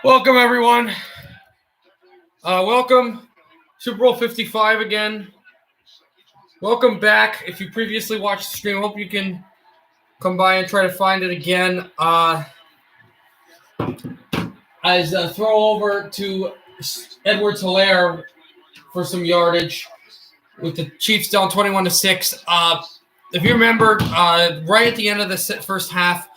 Welcome, everyone. Welcome, Super Bowl 55 again. Welcome back. If you previously watched the stream, I hope you can come by and try to find it again. As a throw over to Edwards-Helaire for some yardage with the Chiefs down 21-6. If you remember, right at the end of the first half,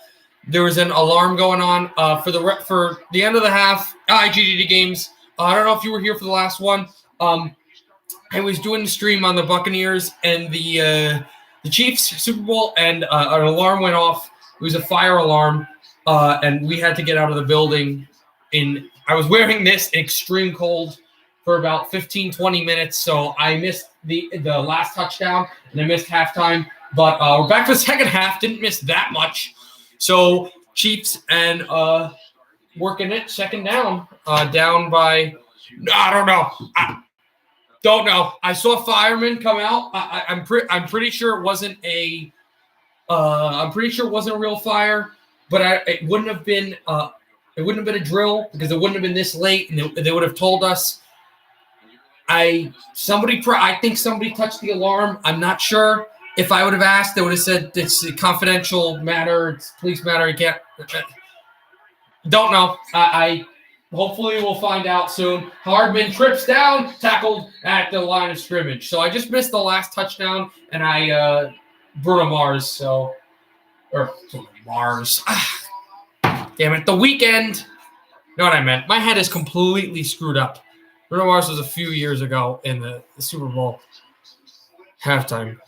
there was an alarm going on for the end of the half. IGDD games. I don't know if you were here for the last one. I was doing the stream on the Buccaneers and the Chiefs Super Bowl, and an alarm went off. It was a fire alarm, and we had to get out of the building. I was wearing this in extreme cold for about 15, 20 minutes, so I missed the last touchdown, and I missed halftime. But we're back for the second half. Didn't miss that much. So Chiefs and working it, second down, down by I don't know. I saw firemen come out. I'm pretty sure it wasn't a real fire, but it wouldn't have been a drill because it wouldn't have been this late, and they would have told us. I think somebody touched the alarm. I'm not sure. If I would have asked, they would have said it's a confidential matter. It's police matter. You can't. Don't know. I hopefully we'll find out soon. Hardman trips down, tackled at the line of scrimmage. So I just missed the last touchdown, and Bruno Mars. Mars. Damn it. The weekend. You know what I meant. My head is completely screwed up. Bruno Mars was a few years ago in the Super Bowl halftime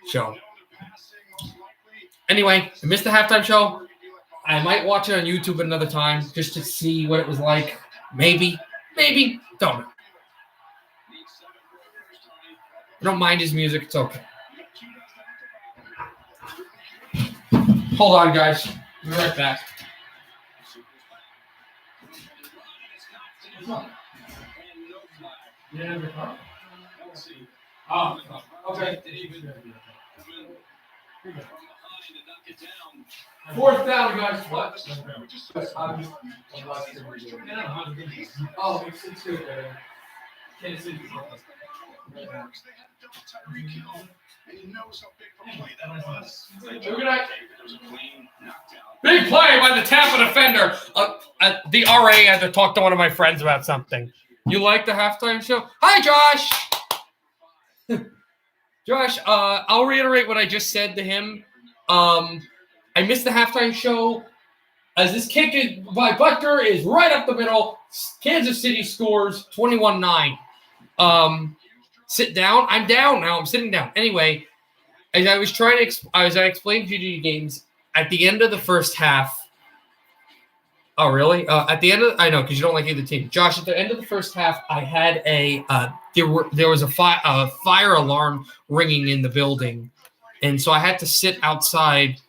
show. Anyway, I missed the halftime show. I might watch it on YouTube another time just to see what it was like. Maybe. Don't know. I don't mind his music. It's okay. Hold on, guys. I'll be right back. Oh, okay. Fourth down, guys. What? Oh, it's good. Can't see. Big play by the Tampa defender. The RA had to talk to one of my friends about something. You like the halftime show? Hi, Josh. Josh, I'll reiterate what I just said to him. I missed the halftime show as this kick by Butker is right up the middle. Kansas City scores 21-9. Sit down. I'm down now. I'm sitting down. Anyway, as I was as I explained GG games at the end of the first half. Oh, really? At the end of I know because you don't like either team. Josh, at the end of the first half, I had there was a fire alarm ringing in the building, and so I had to stand outside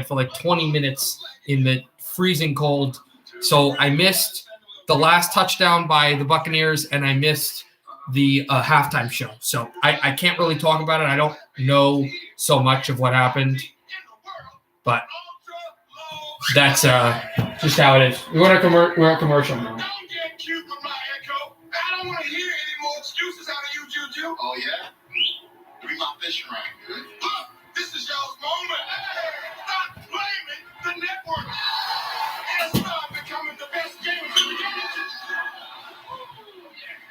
for like 20 minutes in the freezing cold. So I missed the last touchdown by the Buccaneers, and I missed the halftime show. So I can't really talk about it. I don't know so much of what happened, but that's just how it is. We're a commercial now. I don't want to hear any more excuses out of you, Juju. Oh, yeah? We my fishing right good. Look, this is y'all's moment. Stop blaming the network. And start becoming the best game of the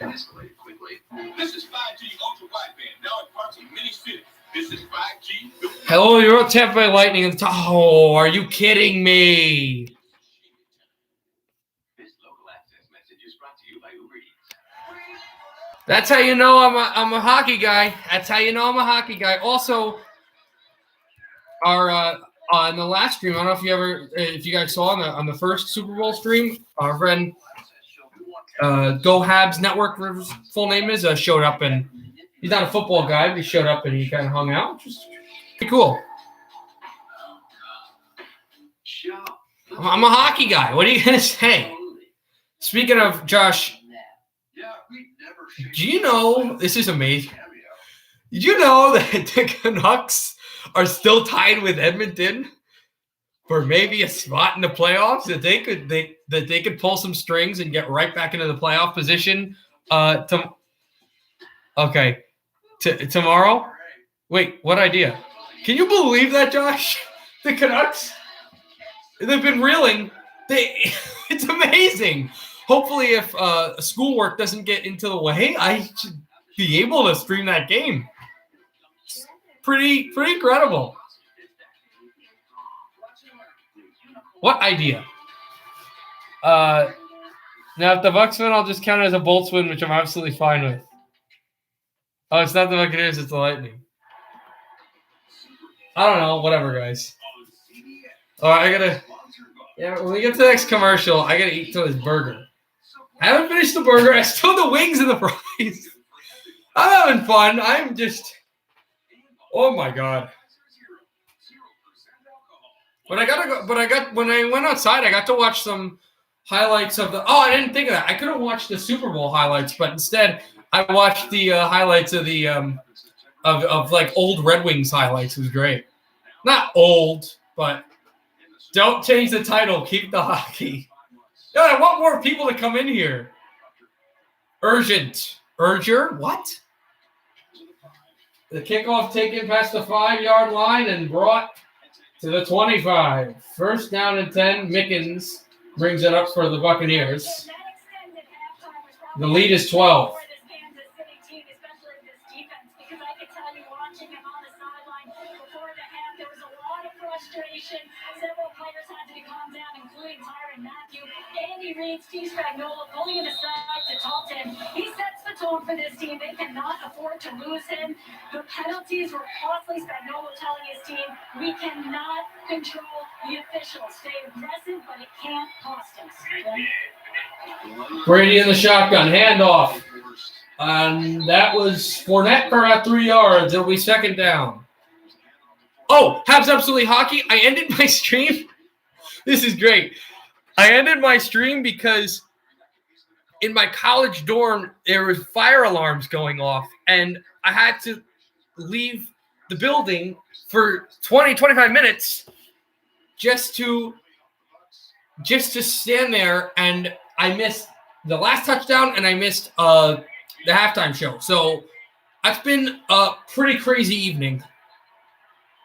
game. Escalated quickly. This is 5G ultra wideband. Now in parts of many cities. This is 5G. Hello, you're on Tampa Bay Lightning. Oh, are you kidding me? This local access message is brought to you by Uber Eats. That's how you know I'm a hockey guy. That's how you know I'm a hockey guy. Also, our on the last stream, I don't know if you guys saw on the first Super Bowl stream, our friend Go Habs Network, whatever his full name is, showed up, and he's not a football guy, but he showed up and he kind of hung out, which was pretty cool. I'm a hockey guy. What are you gonna say? Speaking of Josh, do you know this is amazing? Did you know that the Canucks are still tied with Edmonton for maybe a spot in the playoffs that they could pull some strings and get right back into the playoff position. Tomorrow. Wait, what idea? Can you believe that, Josh? The Canucks, they've been reeling. It's amazing. Hopefully, if schoolwork doesn't get into the way, I should be able to stream that game. It's pretty incredible. What idea? Now, if the Bucks win, I'll just count it as a Bolts win, which I'm absolutely fine with. Oh, it's not the Buccaneers, it's the Lightning. I don't know. Whatever, guys. All right, when we get to the next commercial, I got to eat to this burger. I haven't finished the burger. I still have the wings and the fries. I'm having fun. Oh, my God. When I went outside, I got to watch some highlights of I didn't think of that. I could have watched the Super Bowl highlights, but instead I watched the highlights of the of like old Red Wings highlights. It was great. Not old, but don't change the title. Keep the hockey. Yeah, I want more people to come in here. Urger? What? The kickoff taken past the 5-yard line and brought to the 25. First down and 10. Mickens brings it up for the Buccaneers. The lead is 12. Several players had to be calmed down, including Tyron Matthew. Andy Reid, Steve Spagnuolo pulling him aside to talk to him. He sets the tone for this team. They cannot afford to lose him. The penalties were costly. Spagnuolo telling his team, we cannot control the officials. Stay aggressive, but it can't cost us. Brady in the shotgun, handoff. And that was Fournette for about 3 yards. It'll be second down. Oh, Habs Absolutely Hockey. I ended my stream. This is great. I ended my stream because in my college dorm, there was fire alarms going off, and I had to leave the building for 25 minutes just to stand there, and I missed the last touchdown, and I missed the halftime show. So that's been a pretty crazy evening.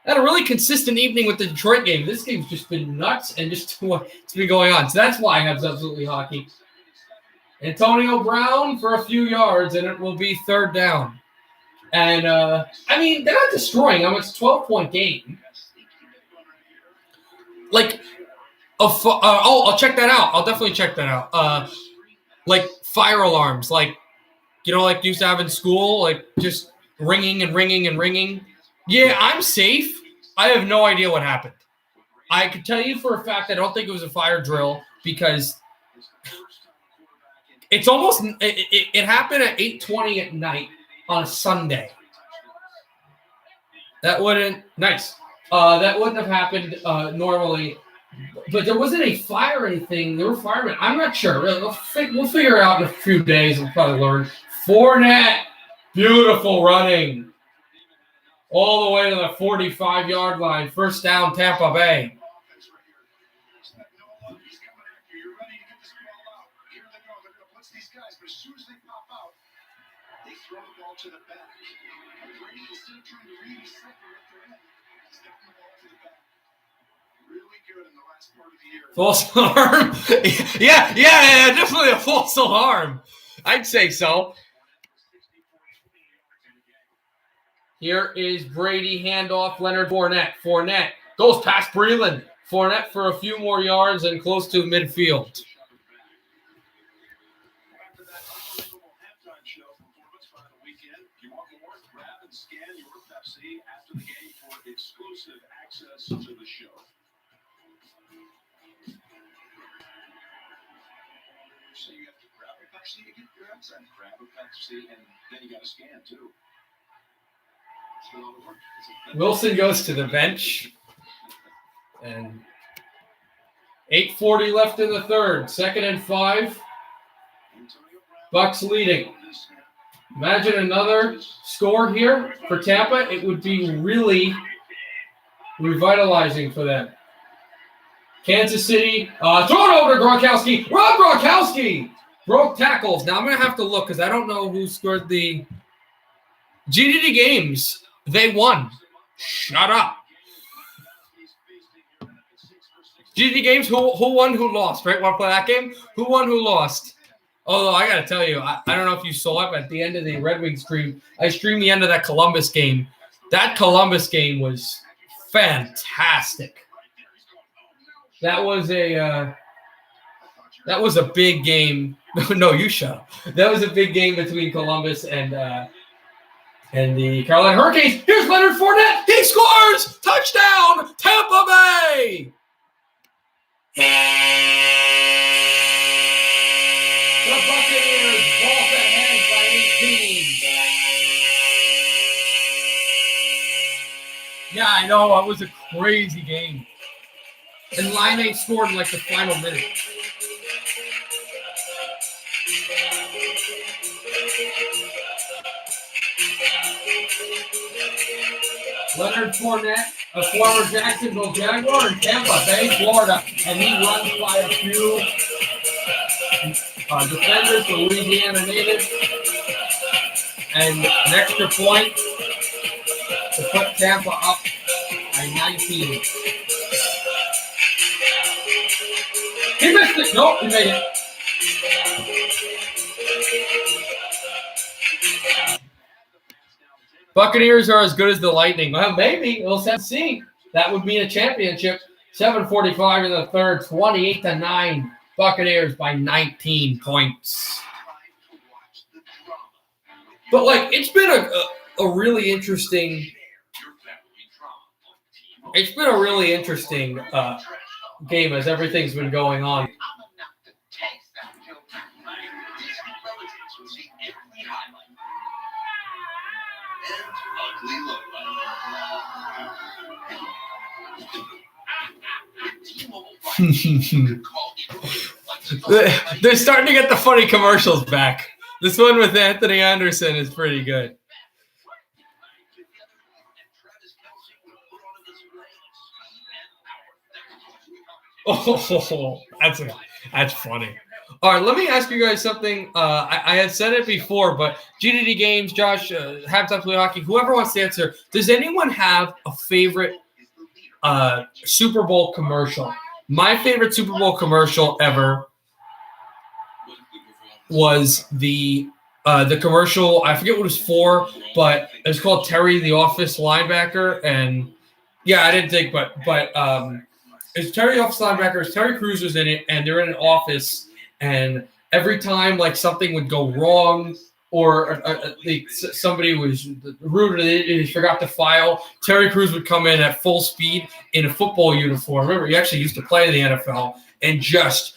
I had a really consistent evening with the Detroit game. This game's just been nuts and just it's been going on. So that's why I have Absolutely Hockey. Antonio Brown for a few yards, and it will be third down. And, they're not destroying them. It's a 12-point game. I'll check that out. I'll definitely check that out. Fire alarms, like you used to have in school, like just ringing and ringing and ringing. Yeah, I'm safe. I have no idea what happened. I could tell you for a fact I don't think it was a fire drill because it's almost it happened at 8:20 at night on a Sunday. That wouldn't have happened normally. But there wasn't a fire or anything. There were firemen. I'm not sure. We'll figure it out in a few days. We'll probably learn. Fournette, beautiful running. All the way to the 45-yard line. First down, Tampa Bay. False alarm. yeah, definitely a false alarm. I'd say so. Here is Brady, handoff, Leonard Fournette. Fournette goes past Breland. Fournette for a few more yards and close to midfield. So you have to grab a Pepsi to get your accent. Grab a Pepsi, and then you got to scan too. Wilson goes to the bench. And 8:40 left in the third. 2nd and 5. Bucks leading. Imagine another score here for Tampa. It would be really revitalizing for them. Kansas City, throw it over to Gronkowski. Rob Gronkowski broke tackles. Now I'm going to have to look because I don't know who scored the GDD games. They won. Shut up. GDD games, who won, who lost, right? Want to play that game? Who won, who lost? Although I got to tell you, I don't know if you saw it, but at the end of the Red Wings stream, I streamed the end of that Columbus game. That Columbus game was fantastic. That was a big game. No, you shut up. That was a big game between Columbus and the Carolina Hurricanes. Here's Leonard Fournette. He scores! Touchdown, Tampa Bay! The Buccaneers vault ahead by 18. Yeah, I know. It was a crazy game. And Line scored in like the final minute. Leonard Fournette, a former Jacksonville Jaguar in Tampa Bay, Florida, and he runs by a few defenders, the Louisiana native, and an extra point to put Tampa up by 19. He missed it. Nope, he made it. Buccaneers are as good as the Lightning. Well, maybe. We'll have to see. That would mean a championship. 7:45 in the third, 28-9. Buccaneers by 19 points. But, like, it's been a really interesting – it's been a really interesting game as everything's been going on. They're starting to get the funny commercials back. This one with Anthony Anderson is pretty good. Oh, that's funny. All right, let me ask you guys something. I had said it before, but GDD games, Josh, Halftime Play Hockey, whoever wants to answer, does anyone have a favorite Super Bowl commercial? My favorite Super Bowl commercial ever was the commercial. I forget what it was for, but it was called Terry the Office Linebacker. And yeah, I didn't think, but it's Terry the Office Linebacker. It's Terry Crews was in it, and they're in an office, and every time like something would go wrong or somebody was rude and they forgot to file, Terry Crews would come in at full speed in a football uniform. Remember, he actually used to play in the NFL and just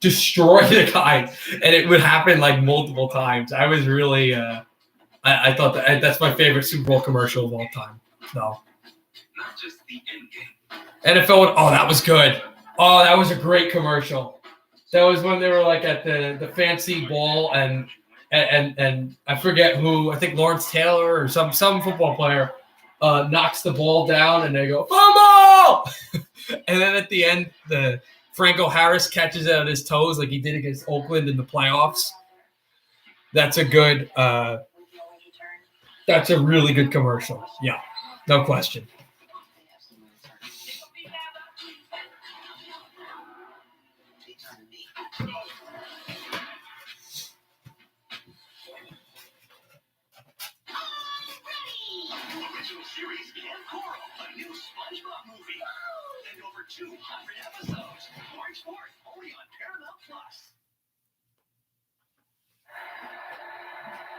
destroy the guy. And it would happen like multiple times. I was really, I thought that's my favorite Super Bowl commercial of all time. So, not just the end game. NFL, oh, that was good. Oh, that was a great commercial. That was when they were like at the fancy ball and I forget who, I think Lawrence Taylor or some football player knocks the ball down and they go, fumble! And then at the end, the Franco Harris catches it on his toes like he did against Oakland in the playoffs. That's a good, that's a really good commercial. Yeah, no question.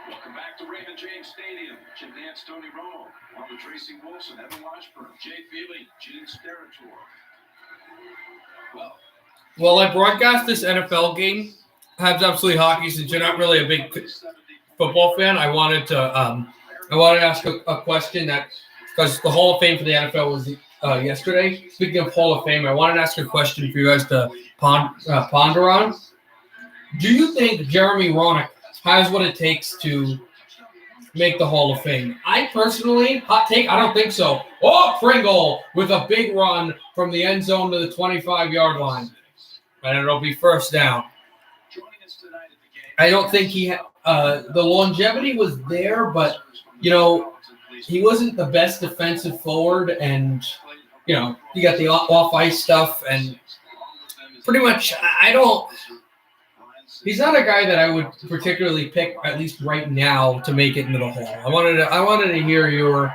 Welcome back to Raymond James Stadium. Jim Nance, Tony Romo, along with Tracy Wilson, Evan Washburn, Jay Feely, Gene Steratore. Well, I broadcast this NFL game, Habs Absolutely Hockey, since you're not really a big football fan. I wanted to ask a question that, because the Hall of Fame for the NFL was yesterday. Speaking of Hall of Fame, I wanted to ask a question for you guys to ponder on. Do you think Jeremy Roenick has what it takes to make the Hall of Fame. I personally, hot take, I don't think so. Oh, Pringle with a big run from the end zone to the 25-yard line. And it'll be first down. I don't think the longevity was there, but, he wasn't the best defensive forward. And, you got the off-ice stuff. And pretty much, he's not a guy that I would particularly pick, at least right now, to make it into the Hall. I wanted to hear your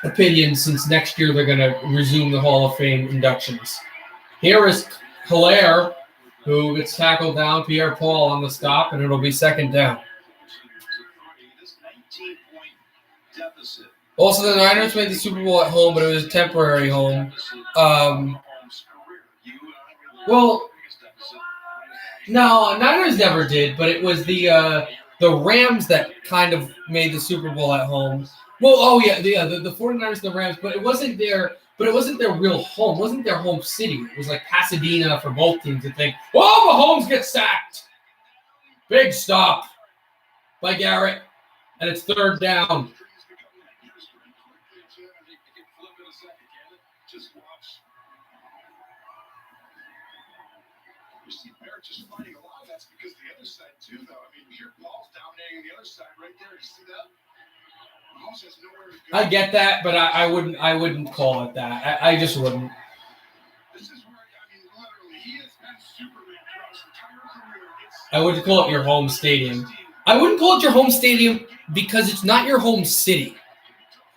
opinion since next year they're going to resume the Hall of Fame inductions. Here is Hilaire, who gets tackled down, Pierre-Paul on the stop, and it'll be second down. Also, the Niners made the Super Bowl at home, but it was a temporary home. No, Niners never did, but it was the Rams that kind of made the Super Bowl at home. Well, the 49ers and the Rams, but it wasn't their real home. It wasn't their home city. It was like Pasadena for both teams to think, Mahomes gets sacked. Big stop by Garrett, and it's third down. Just fighting a lot. That's because the other side too, though. I mean, here Paul's dominating the other side right there. You see that? Mahomes has nowhere to go. I get that, but I wouldn't call it that. I just wouldn't. This is where literally, he has been Superman throughout his entire career. I wouldn't call it your home stadium. I wouldn't call it your home stadium because it's not your home city.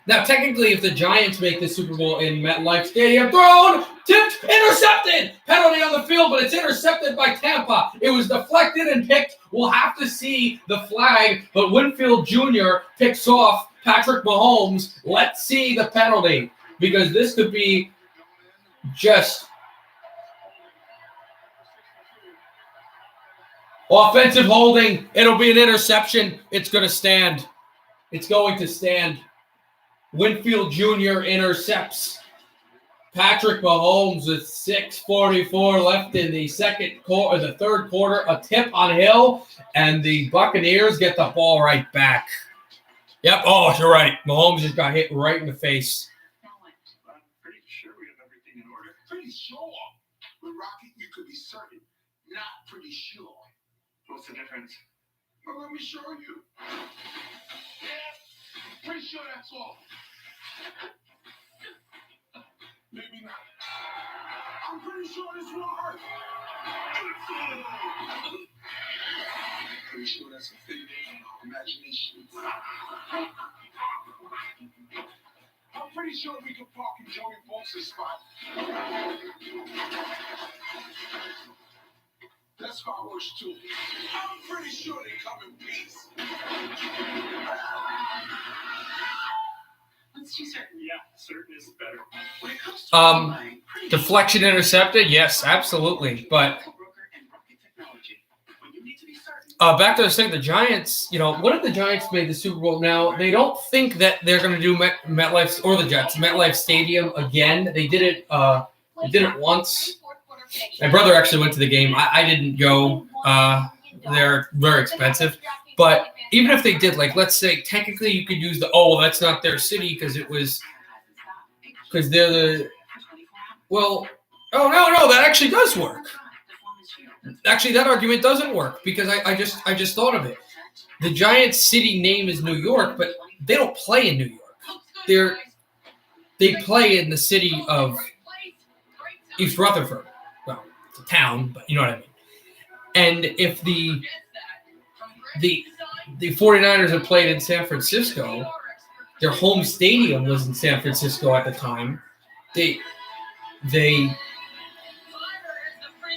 Now, technically, if the Giants make the Super Bowl in MetLife Stadium, thrown, tipped, intercepted, penalty on the field, but it's intercepted by Tampa. It was deflected and picked. We'll have to see the flag, but Winfield Jr. picks off Patrick Mahomes. Let's see the penalty, because this could be just offensive holding. It'll be an interception. It's going to stand. It's going to stand. Winfield Jr. intercepts Patrick Mahomes with 6:44 left in the third quarter. A tip on Hill, and the Buccaneers get the ball right back. Yep. Oh, you're right. Mahomes just got hit right in the face. I'm pretty sure we have everything in order. Pretty sure. With Rocky, you could be certain. Not pretty sure. What's the difference? Well, let me show you. Yeah, pretty sure that's all. Maybe not. I'm pretty sure this will hurt. Pretty sure that's a thing of imagination. I'm pretty sure we can park in Joey Bolt's spot. That's fireworks too. I'm pretty sure they come in peace. Let's do certain. Yeah, certain is better. When it comes to Deflection intercepted? Yes, absolutely. But back to the thing, the Giants, what if the Giants made the Super Bowl? Now, they don't think that they're going to do MetLife or the Jets, MetLife Stadium again. They did it once. My brother actually went to the game. I didn't go. They're very expensive. But even if they did, let's say technically you could use that's not their city because they're the – no, that actually does work. Actually, that argument doesn't work because I just thought of it. The Giants' city name is New York, but they don't play in New York. They play in the city of East Rutherford. Well, it's a town, but you know what I mean. And if the 49ers had played in San Francisco, their home stadium was in San Francisco at the time.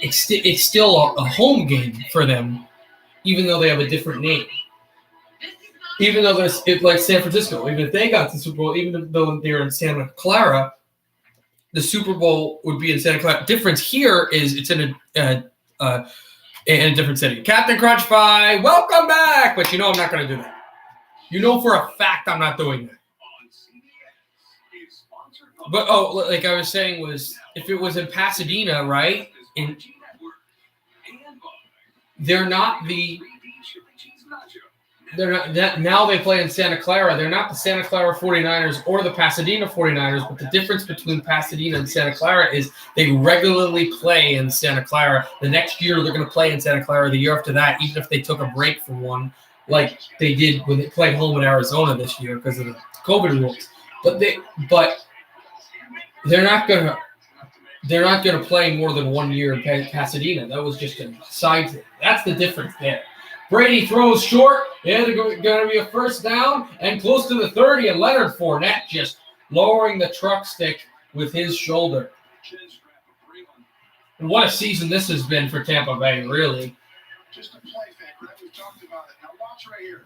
It's still a home game for them, even though they have a different name. Even though it's like San Francisco, even if they got the Super Bowl, even though they're in Santa Clara, the Super Bowl would be in Santa Clara. Difference here is it's in a different city. Captain Crunch Pie, welcome back. But I'm not going to do that. For a fact I'm not doing that. But, like I was saying, was if it was in Pasadena, right? They're not the they're not now they play in Santa Clara. They're not the Santa Clara 49ers or the Pasadena 49ers, but the difference between Pasadena and Santa Clara is they regularly play in Santa Clara. The next year they're going to play in Santa Clara, the year after that, even if they took a break from one, like they did when they played home in Arizona this year because of the COVID rules. But they're not going to play more than 1 year in Pasadena. That was just a side thing. That's the difference there. Brady throws short. Yeah, they're going to be a first down and close to the 30. And Leonard Fournette just lowering the truck stick with his shoulder. And what a season this has been for Tampa Bay, really. Just a play fake, right? We've talked about it. Now watch right here.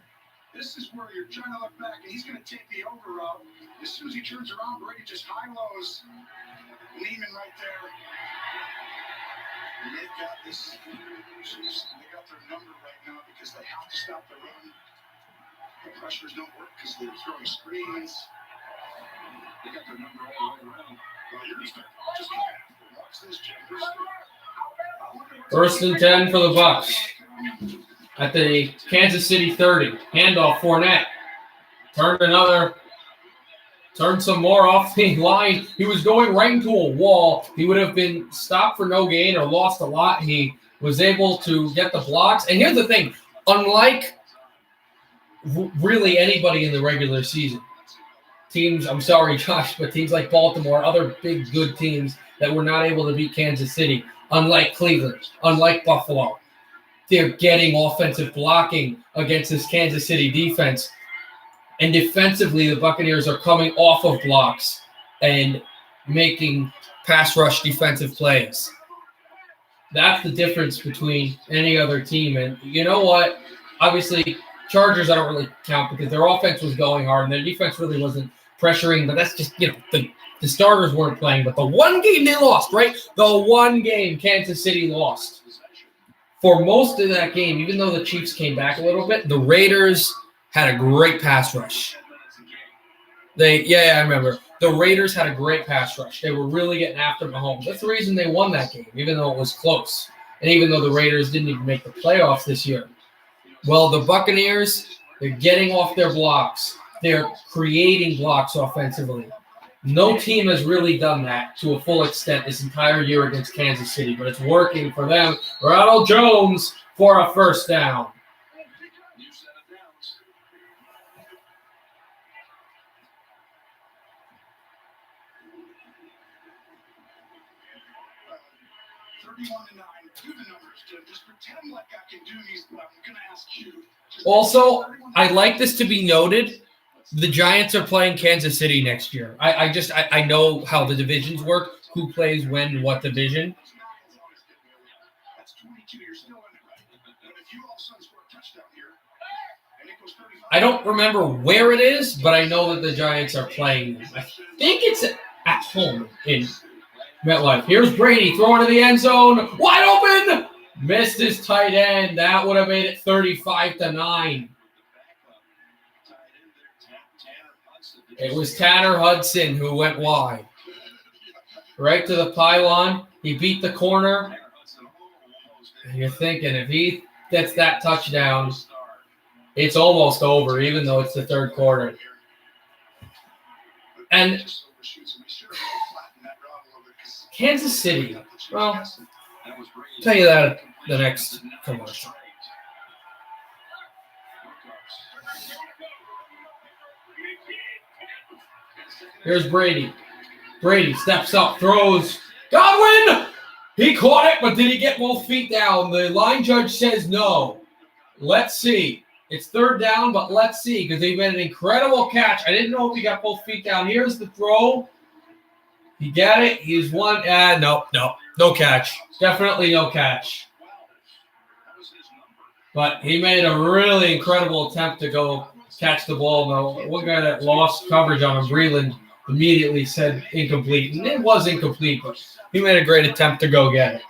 This is where you're trying to look back, and he's going to take the over route. As soon as he turns around, Brady just high-lows. Lehman right there. And they've got this. They got their number right now because they have to stop the run. The pressures don't work because they're throwing screens. They got their number all the way around. Well, you're just watch this, Jim. First and 10 for the Bucs at the Kansas City 30. Handoff, Fournette. Turned some more off the line. He was going right into a wall. He would have been stopped for no gain or lost a lot. He was able to get the blocks. And here's the thing. Unlike really anybody in the regular season, teams, I'm sorry, Josh, but teams like Baltimore, other big, good teams that were not able to beat Kansas City, unlike Cleveland, unlike Buffalo, they're getting offensive blocking against this Kansas City defense. And defensively, the Buccaneers are coming off of blocks and making pass rush defensive plays. That's the difference between any other team. And you know what? Obviously, Chargers I don't really count because their offense was going hard and their defense really wasn't pressuring. But that's just, the starters weren't playing. But the one game they lost, right? The one game Kansas City lost. For most of that game, even though the Chiefs came back a little bit, the Raiders had a great pass rush. I remember. The Raiders had a great pass rush. They were really getting after Mahomes. That's the reason they won that game, even though it was close. And even though the Raiders didn't even make the playoffs this year. Well, the Buccaneers, they're getting off their blocks. They're creating blocks offensively. No team has really done that to a full extent this entire year against Kansas City, but it's working for them. Ronald Jones for a first down. Also, I'd like this to be noted. The Giants are playing Kansas City next year. I know how the divisions work, who plays when, what division. I don't remember where it is, but I know that the Giants are playing. I think it's at home in MetLife. Here's Brady throwing to the end zone. Wide open! Missed his tight end. That would have made it 35-9. It was Tanner Hudson who went wide. Right to the pylon. He beat the corner. And you're thinking, if he gets that touchdown, it's almost over, even though it's the third quarter. And Kansas City, well, I'll tell you that at the next commercial. Here's Brady. Brady steps up, throws. Godwin! He caught it, but did he get both feet down? The line judge says no. Let's see. It's third down, but let's see, because he made an incredible catch. I didn't know if he got both feet down. Here's the throw. He got it. He's one. No catch. Definitely no catch. But he made a really incredible attempt to go catch the ball. No, one guy that lost coverage on him, Breland, immediately said incomplete. And it was incomplete, but he made a great attempt to go get it.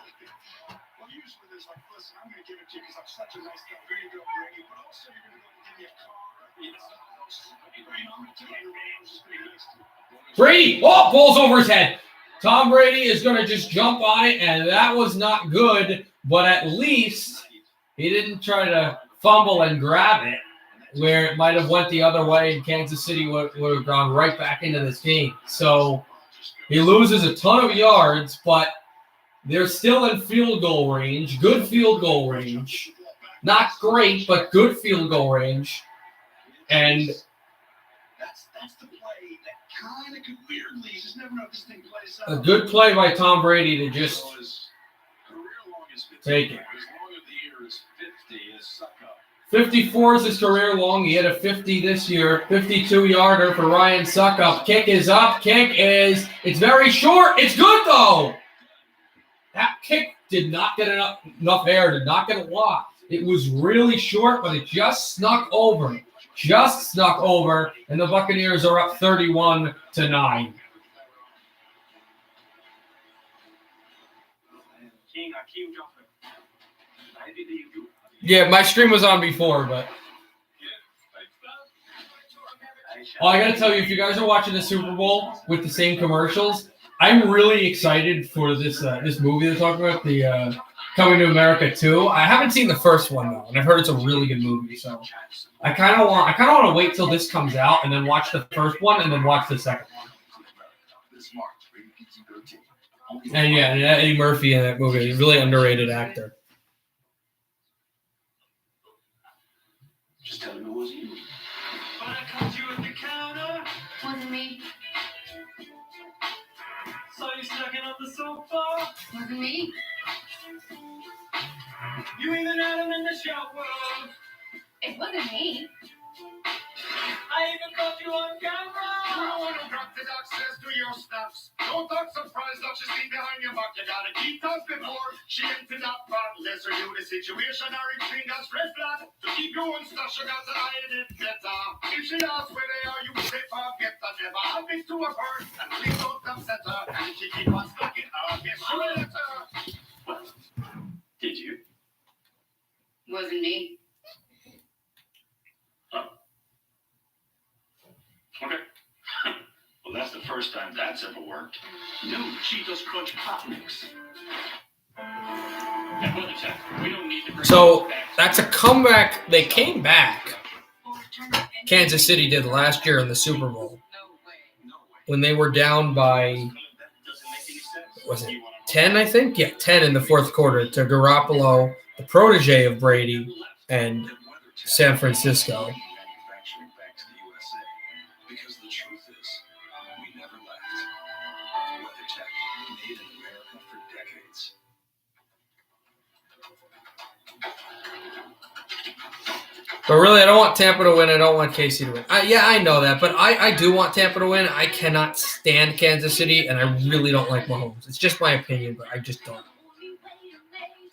Brady, balls over his head. Tom Brady is going to just jump on it, and that was not good, but at least he didn't try to fumble and grab it. At where it might have went the other way and Kansas City would have gone right back into this game. So he loses a ton of yards, but they're still in field goal range, good field goal range. Not great, but good field goal range. And that's the play that kind of could weirdly, you just never know if this thing plays out. a good play by Tom Brady to just take it. 54 is his career long. He had a 50 this year. 52-yarder for Ryan Suckup. Kick is up. It's very short. It's good, though. That kick did not get enough air, did not get a lot. It was really short, but it just snuck over. And the Buccaneers are up 31-9. Yeah, my stream was on before, but I got to tell you, if you guys are watching the Super Bowl with the same commercials, I'm really excited for this movie they're talking about, the Coming to America 2. I haven't seen the first one though, and I've heard it's a really good movie. So I kind of want to wait till this comes out and then watch the first one and then watch the second one. And yeah, Eddie Murphy in that movie, he's a really underrated actor. Just tell him it wasn't you. But I caught you at the counter. Wasn't me. Saw you snacking on the sofa. Wasn't me. You even had him in the shower. It wasn't me. I even caught you on camera. No one who dropped the duck says do your steps. Don't talk surprise, not just leave behind your back. You gotta keep us before she entered up bad. Lesser you the situation, or each finger straight flat. To keep you on stuff, you got to hide it better. If she asks where they are, you say forget that never. I'll be to her first, and please don't upset her. And she keep on stalking her, guess you will let her. What? Did you? Wasn't me. Okay. Well, that's the first time that's ever worked. New Cheetos Crunch Pop Mix. And weather check. We don't need to bring So that's a comeback. They came back. Kansas City did last year in the Super Bowl when they were down by, was it 10, I think? Yeah, 10 in the fourth quarter to Garoppolo, the protege of Brady, and San Francisco. But really, I don't want Tampa to win. I don't want KC to win. I know that, but I do want Tampa to win. I cannot stand Kansas City, and I really don't like Mahomes. It's just my opinion, but I just don't.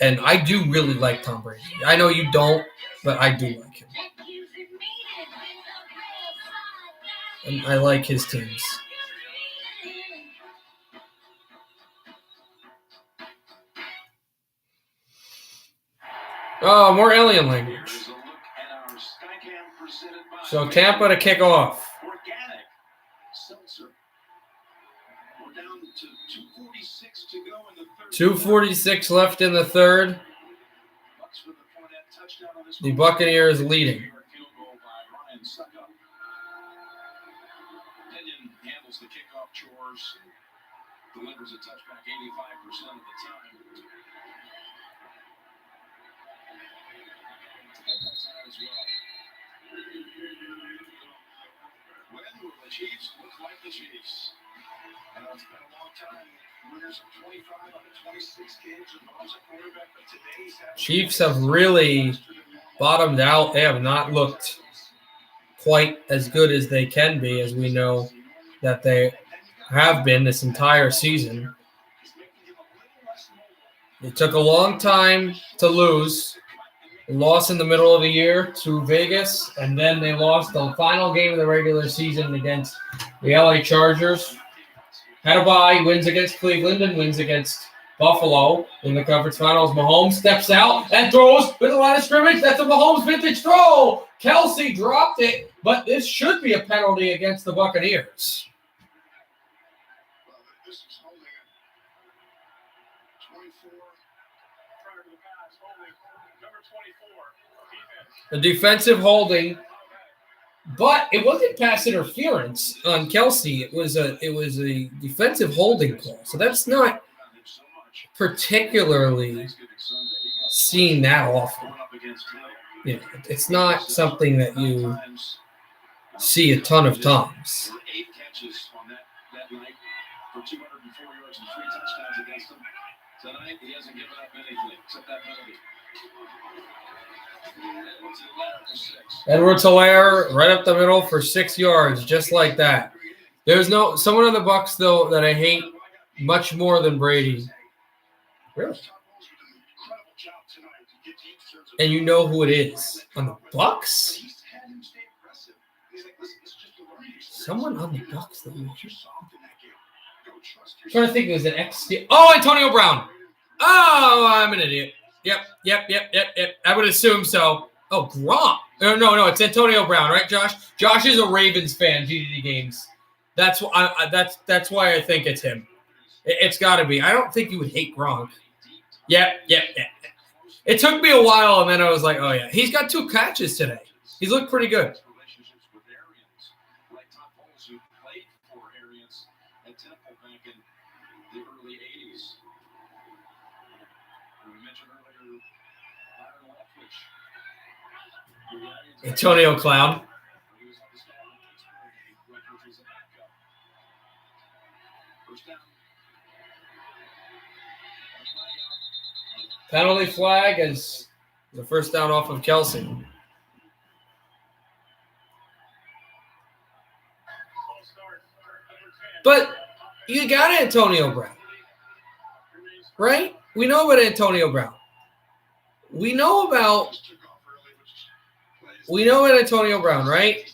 And I do really like Tom Brady. I know you don't, but I do like him. And I like his teams. Oh, more alien language. So Tampa to kick off. 2:46 left in the third. The Buccaneers leading. Handles the kickoff chores, delivers a touchback 85% of the time. As well. When will the Chiefs look like the Chiefs? It's been a long time. Winners of 25 out of 26 games and Mahomes at quarterback, but today's Chiefs have really bottomed out. They have not looked quite as good as they can be, as we know that they have been this entire season. It took a long time to lose. They lost in the middle of the year to Vegas, and then they lost the final game of the regular season against the LA Chargers. Had a bye, wins against Cleveland and wins against Buffalo in the conference finals. Mahomes steps out and throws with a line of scrimmage. That's a Mahomes vintage throw. Kelsey dropped it, but this should be a penalty against the Buccaneers. This is holding it. 24. Prior to the pass, holding number 24. Defense. The defensive holding But it wasn't pass interference on Kelsey. It was a defensive holding call. So that's not particularly seen that often. You know, it's not something that you see a ton of times. 8 catches on that night for 204 yards and 3 touchdowns against him. Tonight, he hasn't given up anything except that penalty. Edwards-Helaire right up the middle for 6 yards, just like that. There's someone on the Bucs though that I hate much more than Brady. Really? And you know who it is on the Bucs? Someone on the Bucs that you I'm trying to think, it was an ex-Steel. Oh, Antonio Brown. Oh, I'm an idiot. Yep. I would assume so. Oh, Gronk. No, it's Antonio Brown, right, Josh? Josh is a Ravens fan, GDD games. That's why I think it's him. It's got to be. I don't think you would hate Gronk. Yep. It took me a while, and then I was like, oh, yeah. He's got 2 catches today. He's looked pretty good. Who played for Arians at Temple back in the early 80s. We mentioned earlier, Byron Leftwich. Antonio Clown. He was on the staff of Pittsburgh, which was a backup. First down. Penalty flag as the first down off of Kelsey. But you got Antonio Brown, right? We know about Antonio Brown. We know about Antonio Brown, right?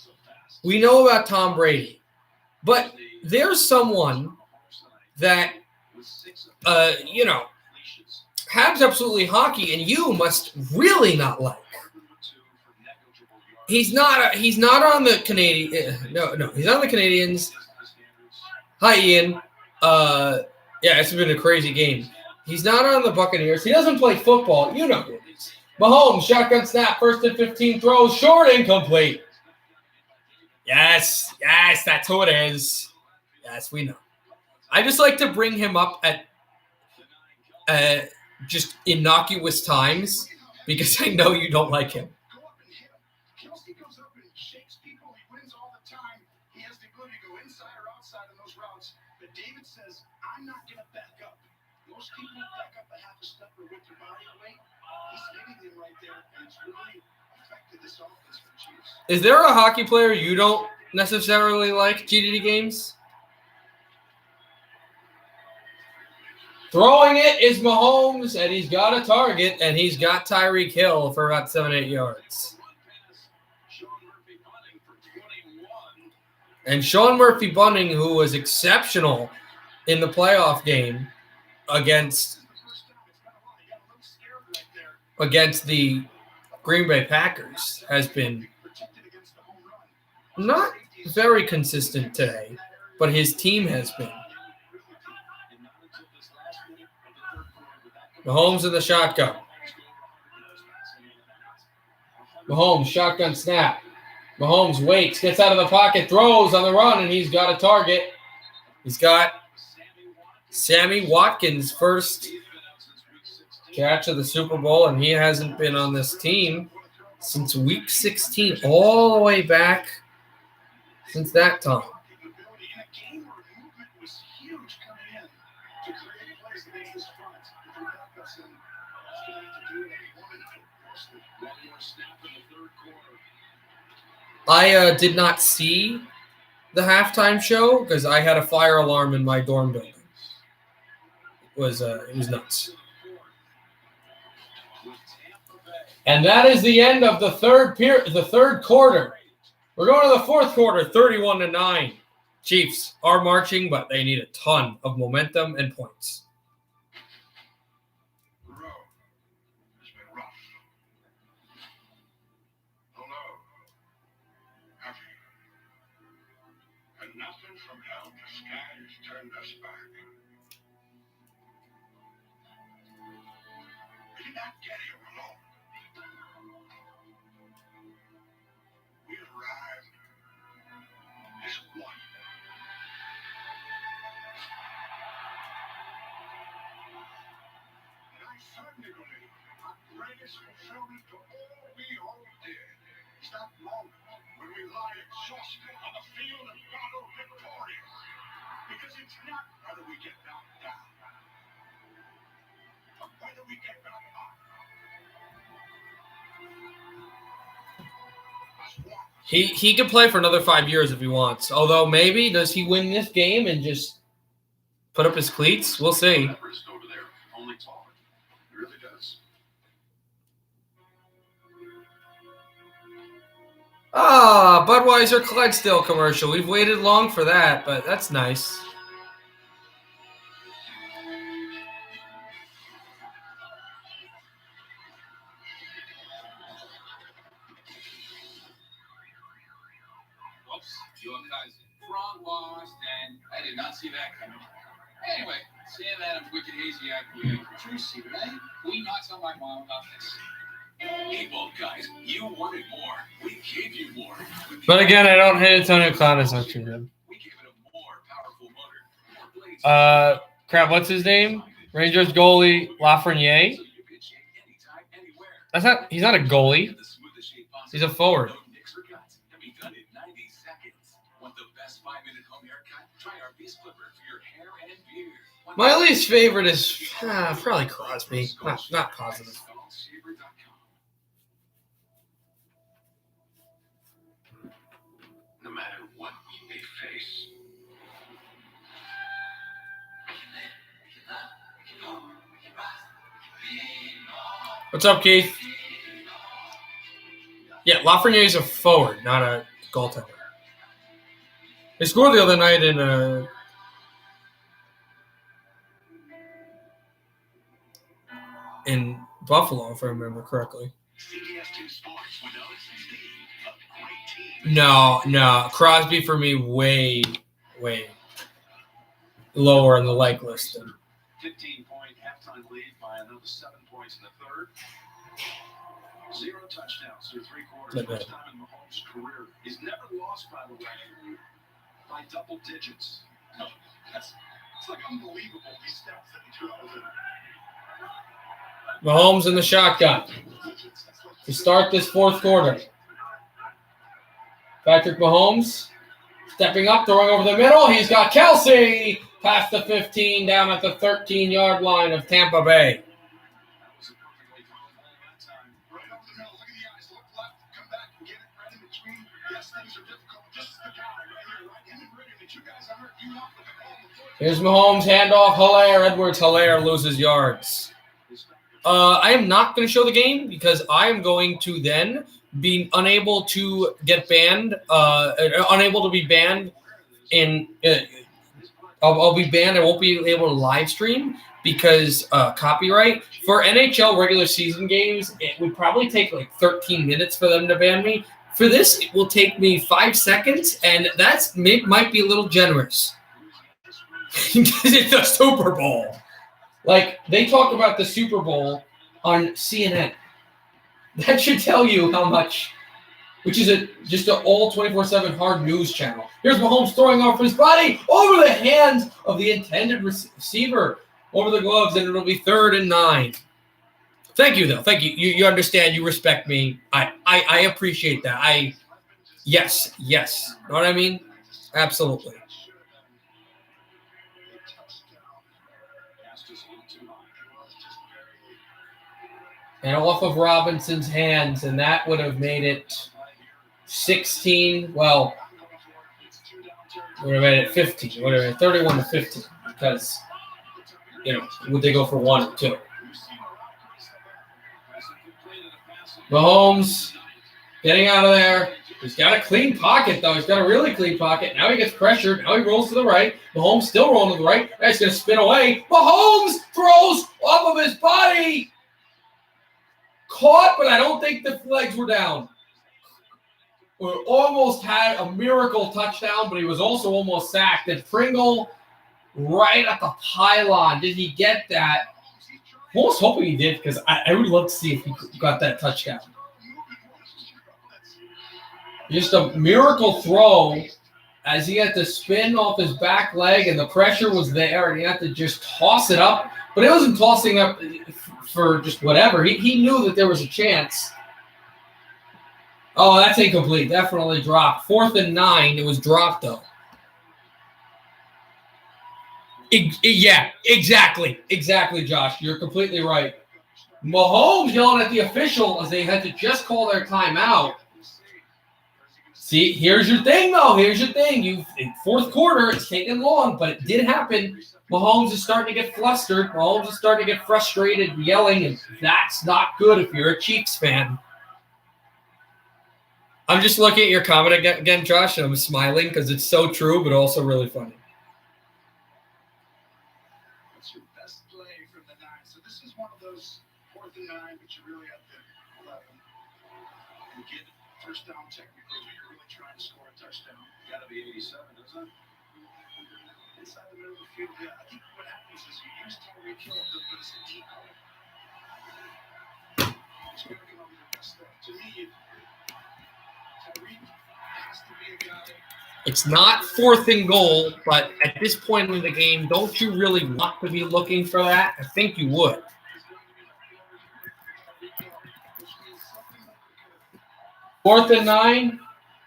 We know about Tom Brady. But there's someone that, has absolutely hockey, and you must really not like. He's not on the Canadian. No, he's on the Canadians. Hi, Ian. It's been a crazy game. He's not on the Buccaneers. He doesn't play football. You know who it is. Mahomes, shotgun snap, 1st and 15 throws, short, incomplete. Yes, that's who it is. Yes, we know. I just like to bring him up at just innocuous times because I know you don't like him. Kelsey goes up and shakes people. He wins all the time. He has the ability to go inside or outside of those routes. But David says, I'm not going to back up. Most people back up a half a step or with their body weight. He's hitting them right there, and it's really affected this offense for the Chiefs. Is there a hockey player you don't necessarily like, GDD games? Throwing it is Mahomes, and he's got a target, and he's got Tyreek Hill for about 7-8 yards. And Sean Murphy-Bunting, who was exceptional in the playoff game against the Green Bay Packers, has been not very consistent today, but his team has been. Mahomes in the shotgun. Mahomes, shotgun snap. Mahomes waits, gets out of the pocket, throws on the run, and he's got a target. He's got Sammy Watkins' first catch of the Super Bowl, and he hasn't been on this team since week 16, all the way back since that time. I did not see the halftime show because I had a fire alarm in my dorm building. It was nuts. And that is the end of the third quarter. We're going to the fourth quarter, 31-9. Chiefs are marching, but they need a ton of momentum and points. Nothing from hell, the sky has turned us back. We did not get here alone. We arrived greatest fulfillment to all we hold dear is that moment when we lie exhausted on the field of battle victorious. Because it's not whether we get knocked down, but whether we get back up. He can play for another 5 years if he wants. Although maybe does he win this game and just put up his cleats? We'll see. Everest over there, only taller. It really does. Ah, Budweiser Clydesdale commercial. We've waited long for that, but that's nice. Whoops, your cousin. Frog lost, and I did not see that coming. Anyway, Sam Adams' wicked hazy IPA. True secret, eh? We not tell my mom about this. Hey, both guys, you wanted more. We gave you more. But again, I don't hate Antonio Clown as much as him. We gave it a more powerful motor. More blades. Crap, what's his name? Rangers goalie Lafreniere. So you can shake anytime, anywhere. That's not. He's not a goalie. The smoothest shake possible. He's a forward. No nicks or cuts. Can be done in 90 seconds. Want the best 5-minute home haircut? Try our Beast Clipper for your hair and beard. My least favorite is probably Crosby. Not positive. No matter what we may face. What's up, Keith? Yeah, Lafreniere's a forward, not a goaltender. They scored the other night in Buffalo, if I remember correctly. No. Crosby for me way lower in the like list than 15-point halftime lead by another 7 points in the third. 0 touchdowns through 3 quarters. Not bad. First time in Mahomes' career. He's never lost, by the way, by double digits. No, it's like unbelievable, these stats that he throws in. Mahomes in the shotgun to start this fourth quarter. Patrick Mahomes stepping up, throwing over the middle. He's got Kelsey past the 15 down at the 13-yard line of Tampa Bay. That was a perfectly thrown ball that time. Right over the middle, look at the eyes, look left, come back and get it right in between. Yes, things are difficult. This is the guy right here, right in the ring that you guys are hurt. You off with the ball on the foot. Here's Mahomes, handoff, Hilaire. Edwards-Hilaire loses yards. I am not going to show the game because I am going to then be unable to get banned, unable to be banned in I'll be banned. I won't be able to live stream because copyright. For NHL regular season games, it would probably take like 13 minutes for them to ban me. For this, it will take me 5 seconds, and that's might be a little generous. It's the Super Bowl. Like, they talk about the Super Bowl on CNN. That should tell you how much, which is just an all 24/7 hard news channel. Here's Mahomes throwing off his body over the hands of the intended receiver, over the gloves, and it'll be 3rd and 9. Thank you, though. Thank you. You understand. You respect me. I appreciate that. Yes. Know what I mean? Absolutely. And off of Robinson's hands, and that would have made it 16. Well, would have made it 15. Would have made it 31 to 15 because, would they go for 1 or 2? Mahomes getting out of there. He's got a clean pocket, though. He's got a really clean pocket. Now he gets pressured. Now he rolls to the right. Mahomes still rolling to the right. Now he's going to spin away. Mahomes throws off of his body. Caught, but I don't think the legs were down. We almost had a miracle touchdown, but he was also almost sacked. And Pringle right at the pylon. Did he get that? I'm almost hoping he did because I would love to see if he got that touchdown. Just a miracle throw as he had to spin off his back leg, and the pressure was there, and he had to just toss it up But it wasn't tossing up for just whatever. He knew that there was a chance. Oh, that's incomplete. Definitely dropped. 4th and 9. It was dropped, though. Yeah, exactly. Exactly, Josh. You're completely right. Mahomes yelling at the official as they had to just call their timeout. See, here's your thing, though. Here's your thing. In fourth quarter, it's taken long, but it did happen. Mahomes is starting to get flustered. Mahomes is starting to get frustrated, yelling, and that's not good if you're a Chiefs fan. I'm just looking at your comment again, Josh, and I'm smiling because it's so true, but also really funny. What's your best play from the 9? So this is one of those 4th and 9, but you're really up there 11. And get first down technically, but you're really trying to score a touchdown. Got to be 87, doesn't it? Inside the middle of the field, yeah. I think what happens is you use Tyreek Hill but it's a deep out. It's going to come over the best stuff. To me, Tyreek has to be a guy. It's not 4th and goal, but at this point in the game, don't you really want to be looking for that? I think you would. 4th and 9.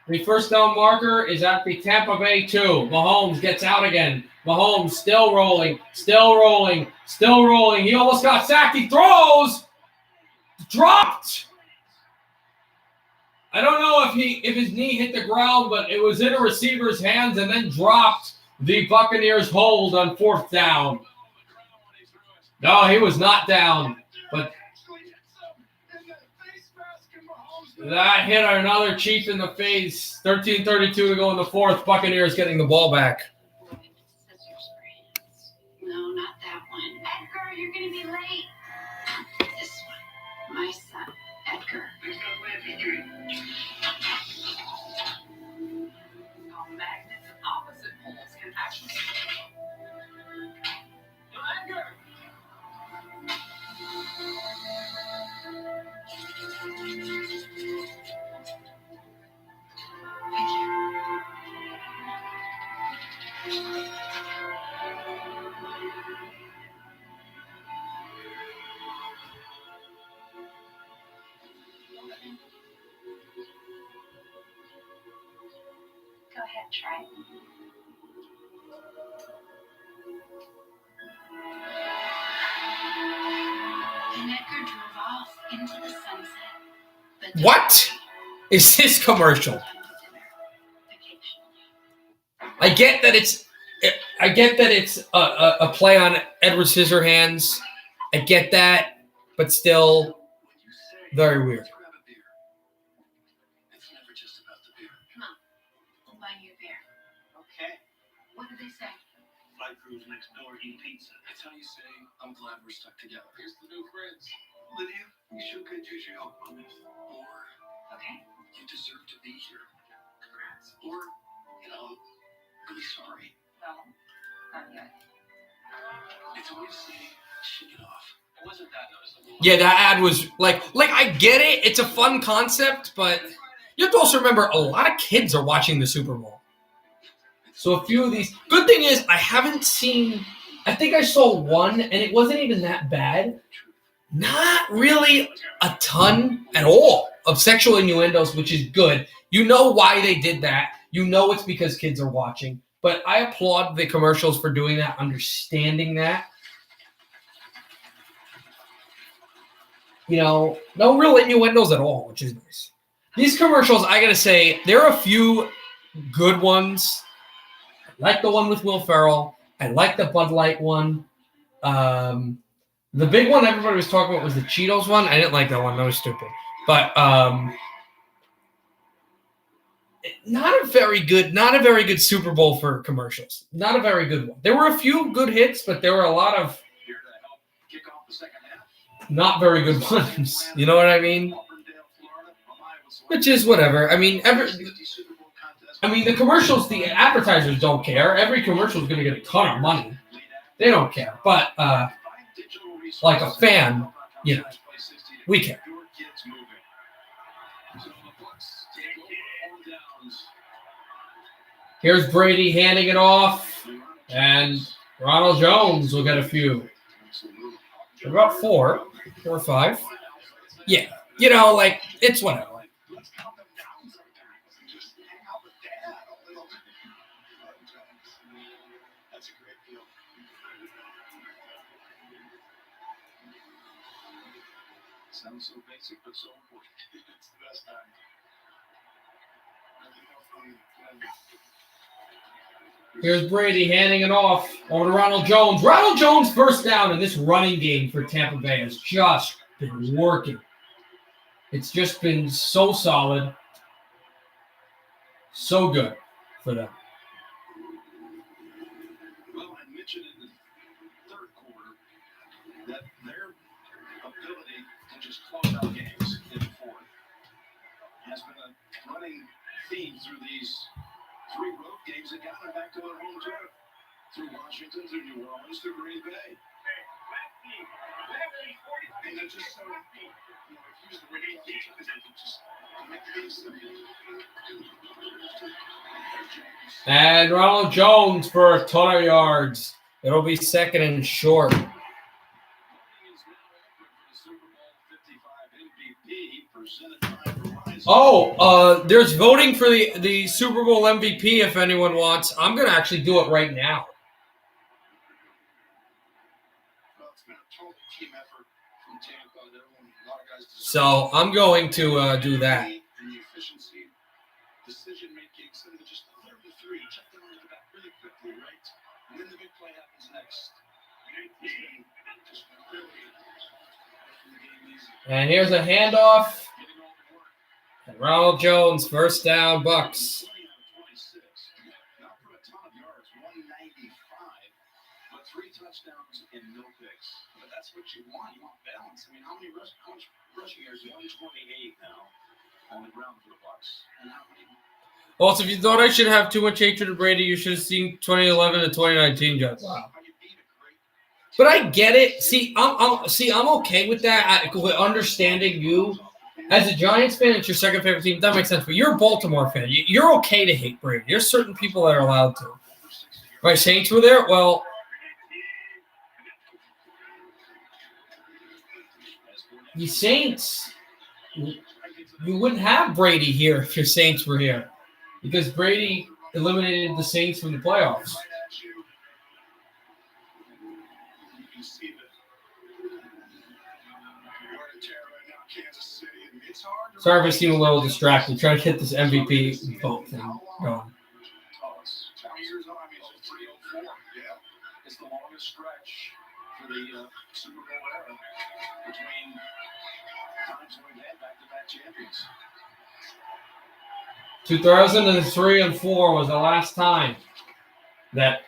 The first down marker is at the Tampa Bay 2. Mahomes gets out again. Mahomes still rolling. He almost got sacked. He throws. Dropped. I don't know if his knee hit the ground, but it was in a receiver's hands and then dropped. The Buccaneers hold on 4th down. No, he was not down, but that hit another Chief in the face. 13:32 to go in the 4th. Buccaneers getting the ball back. No, not that one. Edgar, you're going to be late. This one. My son, Edgar. How magnets of opposite poles can actually... Edgar! Go ahead, try it. And Edgar drove off into the sunset. But What is this commercial? I get that it's a play on Edward Scissorhands. I get that, but still very weird. It's never just about the beer. Come on, we'll buy you a beer. Okay. What did they say? Flight crews next door eat pizza. That's how you say, I'm glad we're stuck together. Here's the new friends. Lydia, you should could use your help on this. Or Okay. you deserve to be here. Congrats. Or, really sorry. No, not yet. It's a way to say, shake it off. It wasn't that noticeable. Yeah, that ad was like I get it. It's a fun concept, but you have to also remember a lot of kids are watching the Super Bowl. So a few of these. Good thing is I haven't seen. I think I saw one, and it wasn't even that bad. Not really a ton at all of sexual innuendos, which is good. You know why they did that. You know it's because kids are watching. But I applaud the commercials for doing that, understanding that. No real innuendos at all, which is nice. These commercials, I got to say, there are a few good ones. I like the one with Will Ferrell. I like the Bud Light one. The big one everybody was talking about was the Cheetos one. I didn't like that one. That was stupid. But not a very good Super Bowl for commercials. Not a very good one. There were a few good hits, but there were a lot of Here to help kick off the second half. not very good ones. You know what I mean? Which is whatever. I mean, the commercials, the advertisers don't care. Every commercial is going to get a ton of money. They don't care. But like a fan, we care. Here's Brady handing it off, and Ronald Jones will get a few. About 4 or 5. Yeah. You know, like, it's whatever. Let's calm them down sometimes and just hang out with Dad a little bit. That's a great deal. Sounds so basic, but so important. It's the best time. Nothing more fun than Here's Brady handing it off over to Ronald Jones. Ronald Jones first down in this running game for Tampa Bay has just been working. It's just been so solid, so good for them. Well, I mentioned in the third quarter that their ability to just close out games in the fourth has been a running theme through these 3 road games that got them back to their home turf. Through Washington, through New Orleans, through Green Bay. And they're just so, if you use the word just make things simple. And Ronald Jones for a ton of yards. It'll be second and short. Voting is now open for the Super Bowl 55 MVP presented by Verizon. Oh, there's voting for the Super Bowl MVP if anyone wants. I'm going to actually do it right now. Well, it's been a total team effort from Tampa. A lot of guys deserve So I'm going to do that. and the efficiency, decision making, so they're just 33, check them on the back really quickly, right? And then the big play happens next. It's been just really making the game easy. And here's a handoff. Getting all the work. And Ronald Jones, first down, Bucks. 20 out of 26. Not for a ton of yards, 195, but 3 touchdowns and no picks. But that's what you want. You want balance. I mean, how much rushing yards? 128 now on the ground for the Bucks. And how many? Also, if you thought I should have too much hatred of Brady, you should have seen 2011 to 2019 Jets. Wow. How you beat a great But I get it. See, I'm okay with that. With understanding you as a Giants fan, it's your second favorite team. That makes sense. But you're a Baltimore fan. You're okay to hate Brady. There's certain people that are allowed to. My Saints were there. Well, the Saints, you wouldn't have Brady here if your Saints were here, because Brady eliminated the Saints from the playoffs. right at you. You can see the wear and tear right now, Kansas City. And it's hard to Sorry if I seem a little distracted. Trying to get this MVP vote thing going. Oh, it's 20 years on. I mean, it's 304. Yeah. It's the longest stretch for the Super Bowl era between times when we've had back-to-back champions. 2003 and 4 was the last time that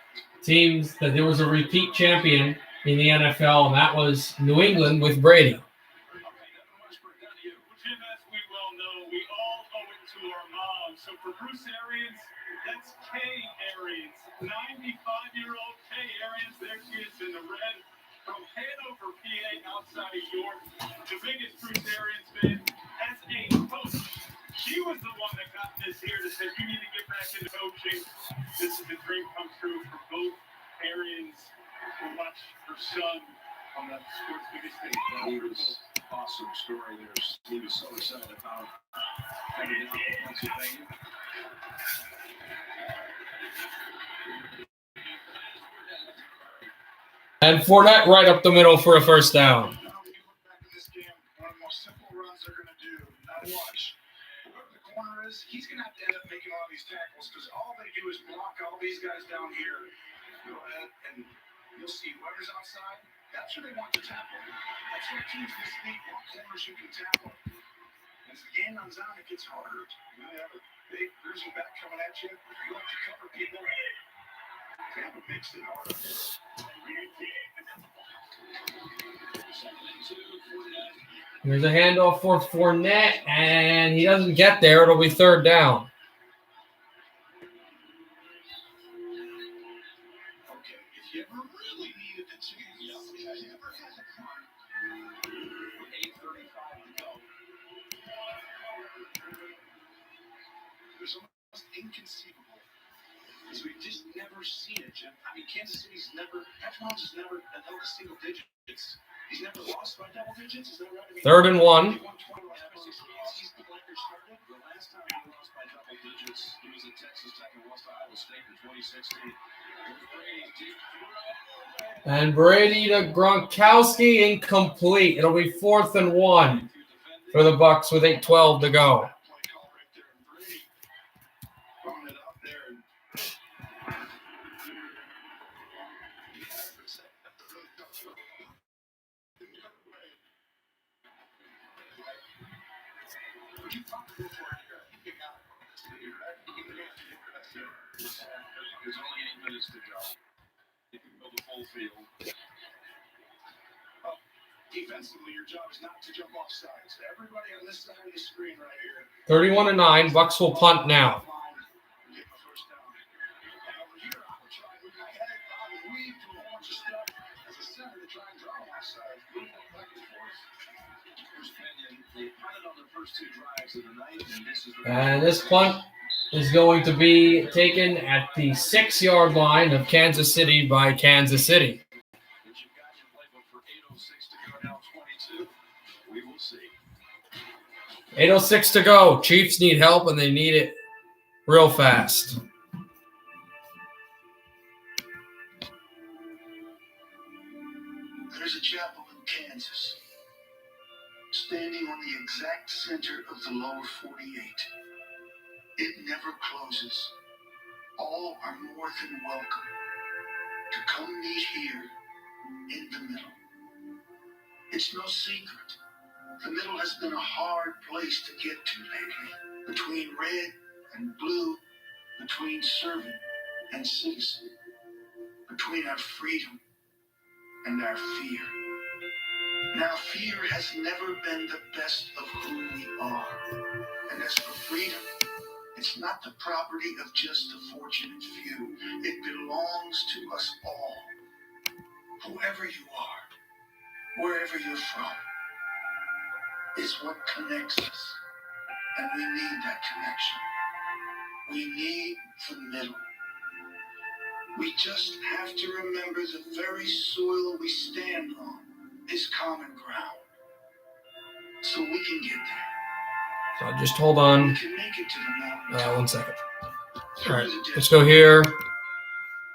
there was a repeat champion in the NFL, and that was New England with Brady. Okay, Devin Westbrook, down to you. Jim, as we well know, we all owe it to our moms. So for Bruce Arians, that's Kay Arians, 95-year-old Kay Arians. There she is in the red from Hanover, PA, outside of York. The biggest Bruce Arians fan. As a coach, she was the one that got this here that said, you need to get back into coaching. This is a dream come true for both Arians to watch her son on the sports biggest stage. He was awesome story there. He was so excited about coming down to Pennsylvania. And Fournette right up the middle for a first down. Now, when you look back at this game, one of the most simple runs they're going to do, now watch. Whoever the corner is, he's going to have to end up making all these tackles because all they do is block all these guys down here. Go ahead, and you'll see whoever's outside, that's who they want to tackle. That's what teams this league want, corners who can tackle. And as the game runs on, it gets harder. You have a big bruising back coming at you. You have to cover people. Tampa makes it hard. There's a handoff for Fournette, and he doesn't get there. It'll be third down. Okay, if you ever really needed it to, if you ever had a run, 8:35 to go. there's almost inconceivable. Because we've just never seen it, Jim. I mean, Kansas City's never, Patrick Mahomes has never held a single digits He's never lost by double digits. Is that right? I mean, 3rd and 1. he won 21 games since the Packers started. The last time he lost by double digits, he was at Texas Tech and lost to Iowa State in 2016. And Brady to Gronkowski, incomplete. It'll be 4th and 1 for the Bucs with 8:12 to go. Throwing it out there and 8 minutes to go. You can go the full field. Defensively, your job is not to jump off sides. Everybody on this side of the screen right here. 31-9. Bucs will punt now. Get the first down. And over here, I would try to head, I would weave to a bunch of stuff as a center to try and draw them offside. Move them back and forth. Here's Kenyon. They punted on their first 2 drives of the night, and this is And this punt is going to be taken at the 6-yard line of Kansas City by Kansas City. But you've got your playbook for 8:06 to go, now 22. We will see. 8:06 to go. Chiefs need help, and they need it real fast. There's a chapel in Kansas, standing on the exact center of the lower 48. It never closes. All are more than welcome to come meet here in the middle. It's no secret. The middle has been a hard place to get to lately. Between red and blue, between servant and citizen, between our freedom and our fear. Now, fear has never been the best of who we are. And as for freedom, it's not the property of just a fortunate few. It belongs to us all. Whoever you are, wherever you're from, is what connects us. And we need that connection. We need the middle. We just have to remember the very soil we stand on is common ground. So we can get there. So just hold on We can make it to the mountain. 1 second. All right, let's go here.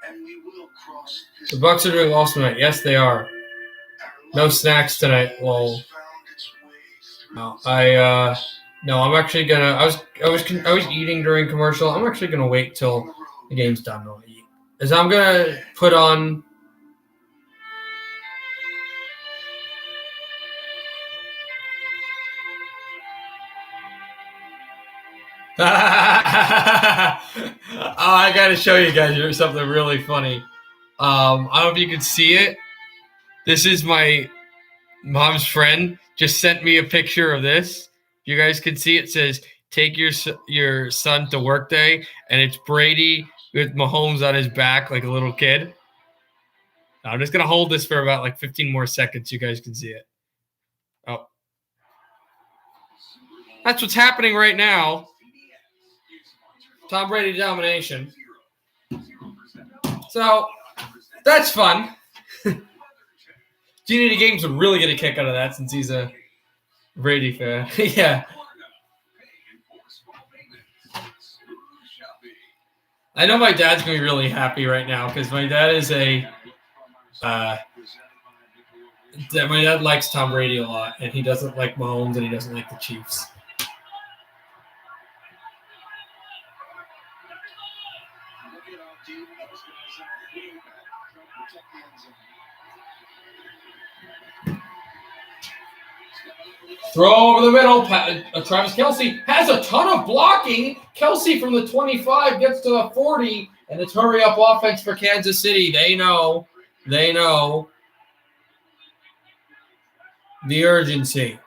And we will cross this. The Bucs are doing awesome tonight. Yes, they are. No snacks tonight. Well, no, no, I'm actually gonna. I was eating during commercial. I'm actually gonna wait till the game's done. I'll eat. As I'm gonna put on. Oh, I gotta show you guys something really funny. I don't know if you can see it. This is my mom's friend just sent me a picture of this. You guys can see it says, "Take your son to work day," and it's Brady with Mahomes on his back like a little kid. I'm just gonna hold this for about like 15 more seconds. You guys can see it. Oh, that's what's happening right now. Tom Brady domination. So that's fun. Genie Games would really get a kick out of that since he's a Brady fan. Yeah. I know my dad's going to be really happy right now because my dad is my dad likes Tom Brady a lot, and he doesn't like Mahomes, and he doesn't like the Chiefs. Throw over the middle. Travis Kelce has a ton of blocking. Kelce from the 25 gets to the 40, and it's hurry-up offense for Kansas City. They know the urgency.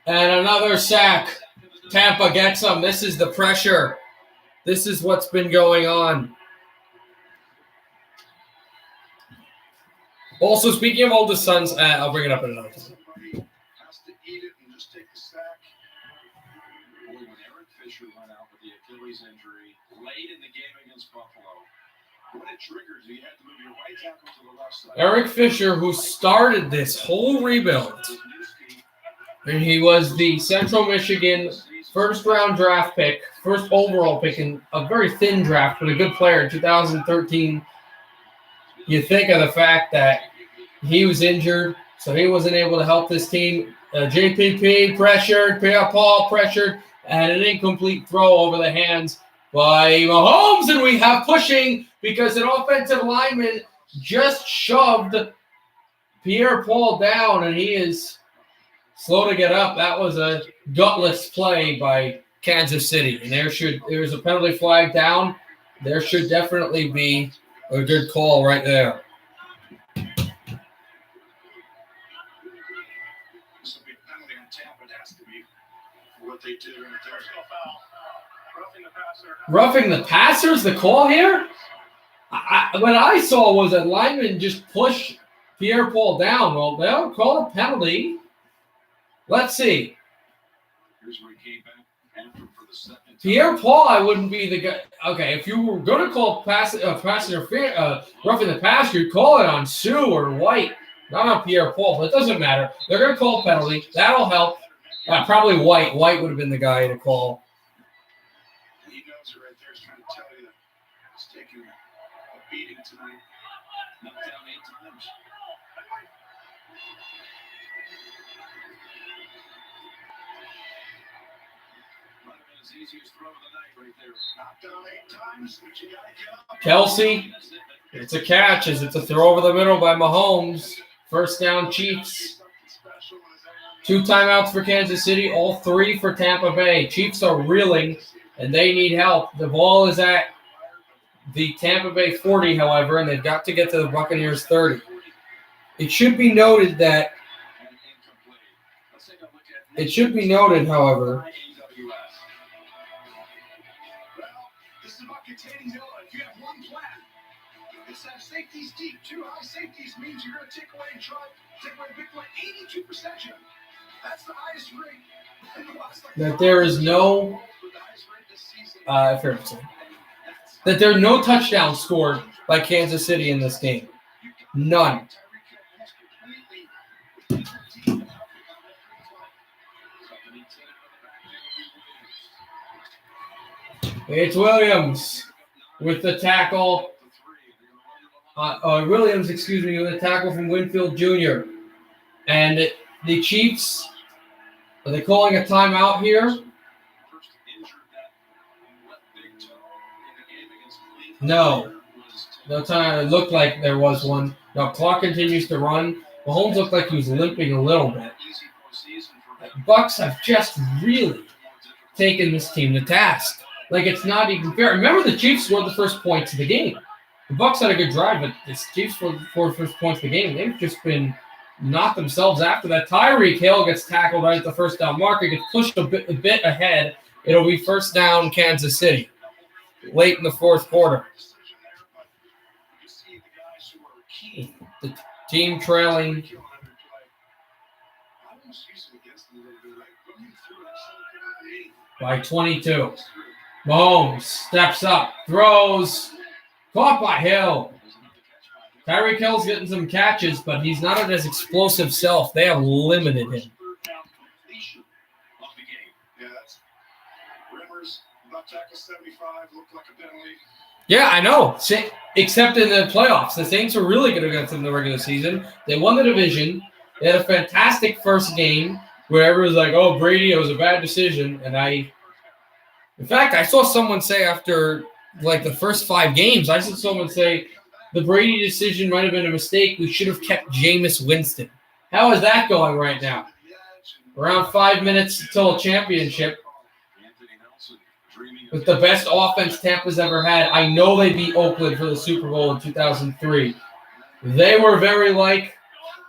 And another sack. Tampa gets them. This is the pressure. This is what's been going on. Also, speaking of oldest sons, I'll bring it up at another time. Has to eat it and just take the sack. Boy, when Eric Fisher went out with the Achilles injury late in the game against Buffalo. When it triggers, you have to move your right tackle to the left side. Eric Fisher, who started this whole rebuild, and he was the Central Michigan first-round draft pick, first overall pick in a very thin draft, but a good player in 2013. You think of the fact that he was injured, so he wasn't able to help this team. JPP pressured, Pierre-Paul pressured, and an incomplete throw over the hands by Mahomes, and we have pushing because an offensive lineman just shoved Pierre-Paul down, and he is slow to get up. That was a gutless play by Kansas City, and there's a penalty flag down. There should definitely be a good call right there. This will be a penalty on Tampa. It has to be what they did right there. Personal foul. Roughing the passer. Roughing the passer's the call here? What I saw was that lineman just push Pierre-Paul down. Well, they'll call a penalty. Let's see. Here's where he came back after for the second time. Pierre-Paul, I wouldn't be the guy. Okay, if you were going to call roughing the passer, you'd call it on Sue or White, not on Pierre-Paul, but it doesn't matter. They're going to call a penalty. That'll help. Probably White. White would have been the guy to call. He knows it right there. He's trying to tell you that he's taking a beating tonight. Knocked down 8 times. Might have been his easiest throw of the night right there. Knocked down 8 times, but you gotta get up. Kelsey, it's a catch as it's a throw over the middle by Mahomes. First down, Chiefs. 2 timeouts for Kansas City, all 3 for Tampa Bay. Chiefs are reeling, and they need help. The ball is at the Tampa Bay 40, however, and they've got to get to the Buccaneers 30. It should be noted, however, Well, this is about containing the line. You have one plan. It's have safeties deep. 2 high safeties means you're going to take away big play. 82%. That's the highest rate. that there is no that there are no touchdowns scored by Kansas City in this game. None. It's Williams with the tackle. Williams, with a tackle from Winfield Jr. And the Chiefs, are they calling a timeout here? No. No time. It looked like there was one. Now, clock continues to run. Mahomes looked like he was limping a little bit. Bucs have just really taken this team to task. Like, it's not even fair. Remember, the Chiefs scored the first points of the game. The Bucs had a good drive, but the Chiefs scored the first points of the game. They've just been knocked themselves after that. Tyreek Hill gets tackled right at the first down marker. Gets pushed a bit ahead. It'll be first down Kansas City late in the fourth quarter. The team trailing by 22. Mahomes steps up, throws, caught by Hill. Tyreek Hill's getting some catches, but he's not at his explosive self. They have limited him. Yeah, I know. Except in the playoffs. The Saints were really good against them in the regular season. They won the division. They had a fantastic first game where everyone's like, oh, Brady, it was a bad decision. And in fact, I saw someone say after like the first 5 games, I saw someone say the Brady decision might have been a mistake. We should have kept Jameis Winston. How is that going right now? Around 5 minutes until a championship. With the best offense Tampa's ever had. I know they beat Oakland for the Super Bowl in 2003. They were very like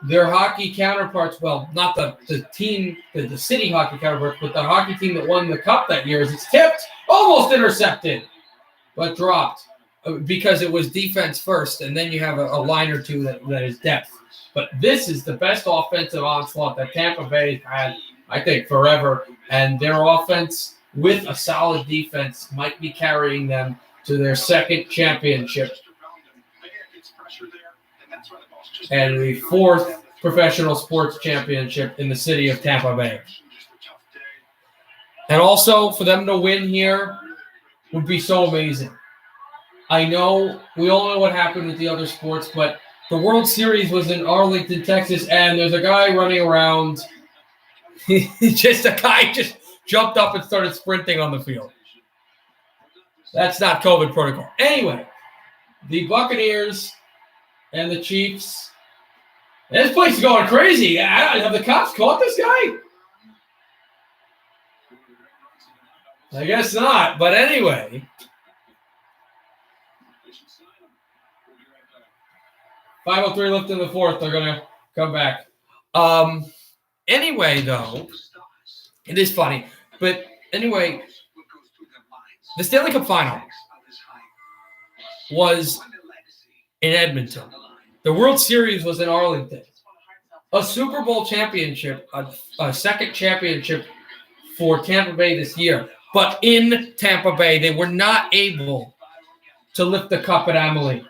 their hockey counterparts. Well, not the team, the city hockey counterparts, but the hockey team that won the cup that year. As it's tipped, almost intercepted, but dropped because it was defense first, and then you have a line or two that is depth. But this is the best offensive onslaught that Tampa Bay had, I think, forever. And their offense with a solid defense, might be carrying them to their second championship and the fourth professional sports championship in the city of Tampa Bay. And also, for them to win here would be so amazing. I know we all know what happened with the other sports, but the World Series was in Arlington, Texas, and there's a guy running around. A guy just jumped up and started sprinting on the field. That's not COVID protocol. Anyway, the Buccaneers and the Chiefs. This place is going crazy. Have the cops caught this guy? I guess not. But anyway. 5:03 left in the fourth. They're going to come back. Anyway, though, it is funny. But anyway, the Stanley Cup Final was in Edmonton. The World Series was in Arlington. A Super Bowl championship, a second championship for Tampa Bay this year. But in Tampa Bay, they were not able to lift the cup at Amalie.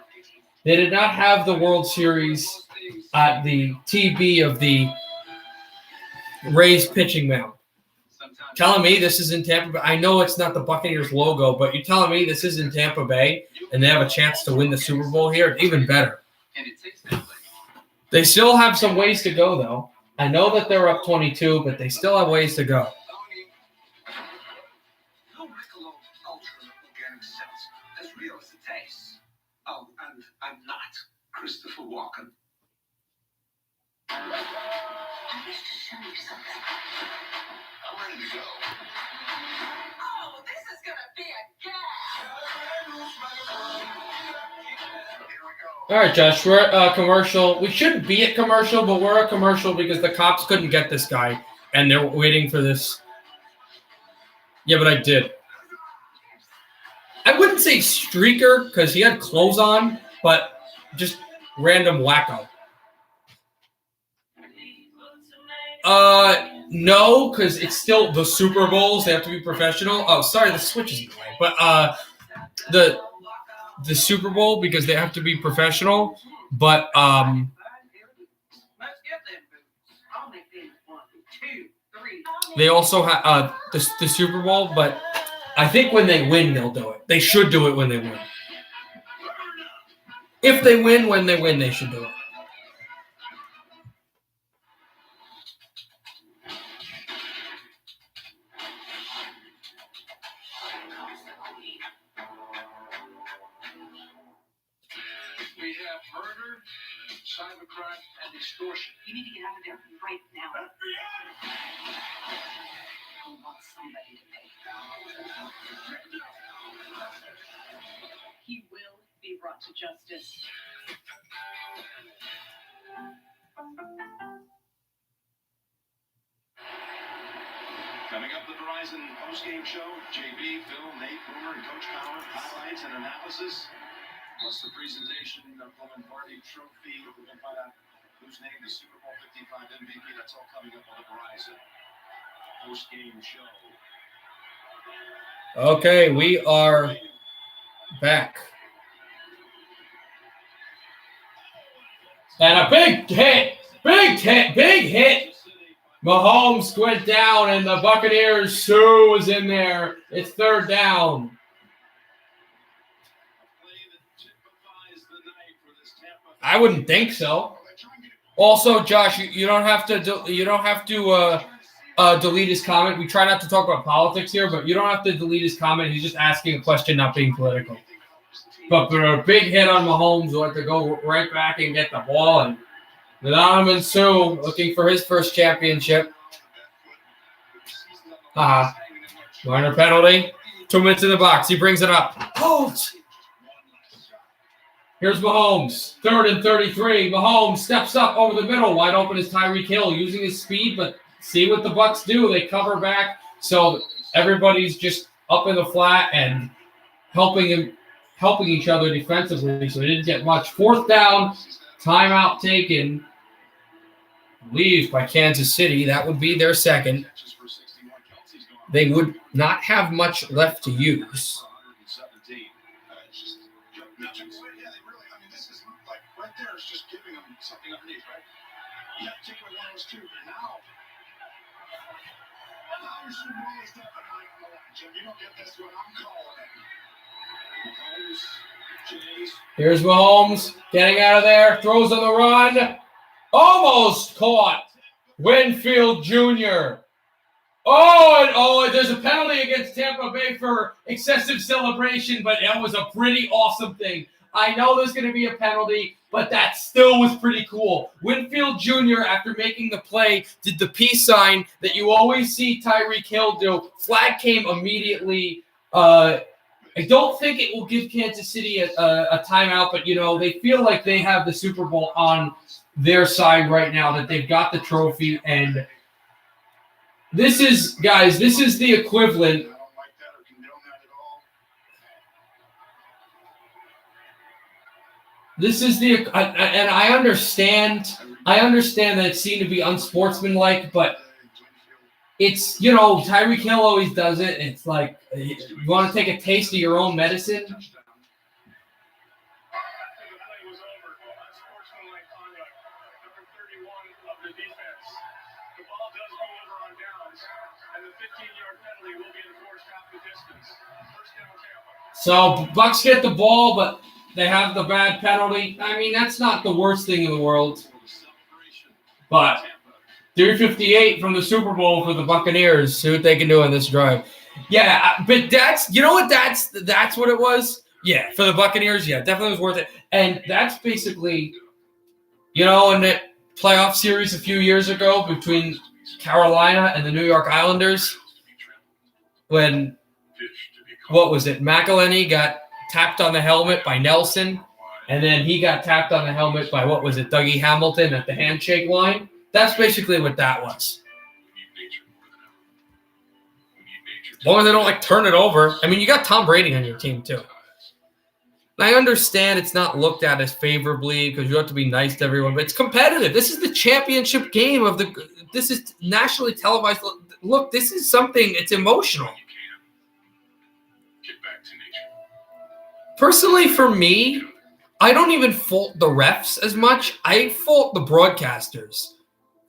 They did not have the World Series at the TB of the raised pitching mound. Telling me this is in Tampa Bay. I know it's not the Buccaneers logo, but you're telling me this is in Tampa Bay and they have a chance to win the Super Bowl here? Even better. They still have some ways to go, though. I know that they're up 22, but they still have ways to go. Oh, and I'm not Christopher Walken. I wish to show you something. I'm ready to go. Oh, this is gonna be a gas! All right, Josh, we're at commercial. We shouldn't be at commercial, but we're at commercial because the cops couldn't get this guy, and they're waiting for this. Yeah, but I did. I wouldn't say streaker because he had clothes on, but just random wacko. No, because it's still the Super Bowls. They have to be professional. Oh, sorry, the switch is in the way. But the Super Bowl because they have to be professional. But they also have the Super Bowl. But I think when they win, they'll do it. They should do it when they win. If they win, when they win, they should do it. We have murder, cybercrime, and extortion. You need to get out of there right now. I want somebody to pay. He will be brought to justice. Coming up, the Verizon post-game show, JB, Phil, Nate, Boomer, and Coach Connor, highlights and analysis. Plus the presentation of the Lombardi Trophy. We're going to find out who's named the Super Bowl 55 MVP. That's all coming up on the Verizon post-game show. Okay, we are back. And a big hit. Mahomes went down, and the Buccaneers, Sue was in there. It's third down. I wouldn't think so. Also, Josh, you don't have to delete his comment. We try not to talk about politics here, but you don't have to delete his comment. He's just asking a question, not being political. But for a big hit on Mahomes, we'll have to go right back and get the ball. And Donovan Sue looking for his first championship. Minor penalty. 2 minutes in the box. He brings it up. Halt! Here's Mahomes. 3rd and 33. Mahomes steps up over the middle. Wide open is Tyreek Hill using his speed, but see what the Bucs do. They cover back. So everybody's just up in the flat and helping each other defensively. So they didn't get much. 4th down. Timeout taken. Leaves by Kansas City. That would be their second. they would not have much left to use. 117. It's just nothing. Yeah, they really. I mean, this is like right there is just giving them something underneath, right? Yeah, take away one of those two. But now you're shooting all this stuff, and I don't know, Jim. You don't get this one. I'm calling it. Mahomes, Jays. Here's Mahomes getting out of there. Throws on the run. Almost caught. Winfield Jr. Oh, there's a penalty against Tampa Bay for excessive celebration, but that was a pretty awesome thing. I know there's going to be a penalty, but that still was pretty cool. Winfield Jr., after making the play, did the peace sign that you always see Tyreek Hill do. Flag came immediately. I don't think it will give Kansas City a timeout, but, they feel like they have the Super Bowl on their side right now, that they've got the trophy, and this is the equivalent. I don't like that or condone that at all. This is and I understand that it seemed to be unsportsmanlike, but it's, Tyreek Hill always does it. It's like, you want to take a taste of your own medicine? The play was over. Unsportsmanlike conduct. Number 31 of the defense. The ball does go over on downs, and the 15-yard penalty will be enforced half the distance. First down, Tampa. So Bucks get the ball, but they have the bad penalty. I mean, that's not the worst thing in the world. But 358 from the Super Bowl for the Buccaneers. See what they can do on this drive. Yeah, but that's what it was. Yeah, for the Buccaneers, yeah, definitely was worth it. And that's basically, in the playoff series a few years ago between Carolina and the New York Islanders, when, what was it, McElhenney got tapped on the helmet by Nelson, and then he got tapped on the helmet by, what was it, Dougie Hamilton at the handshake line. That's basically what that was. As long as they don't, turn it over. I mean, you got Tom Brady on your team, too. I understand it's not looked at as favorably because you have to be nice to everyone, but it's competitive. This is the championship game this is nationally televised. Look, this is something, it's emotional. Personally, for me, I don't even fault the refs as much. I fault the broadcasters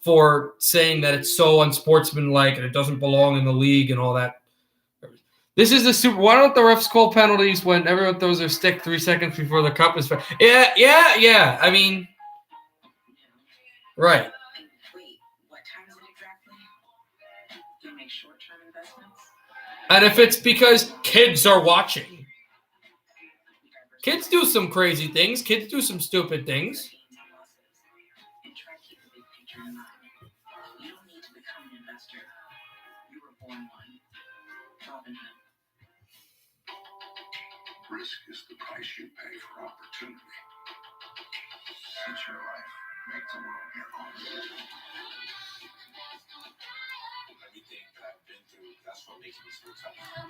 for saying that it's so unsportsmanlike and it doesn't belong in the league and all that. This is the Super. Why don't the refs call penalties when everyone throws their stick 3 seconds before the cup is? Yeah. I mean, right. Wait, what time is it exactly? You make short-term investments? And if it's because kids are watching, kids do some crazy things. Kids do some stupid things. And try to keep the big picture in mind. You don't need to become an investor. You were born one. Robin Hood. Risk is the price you pay for opportunity. It's your life. Make the world your own. Everything that I've been through, that's what makes me so tough. I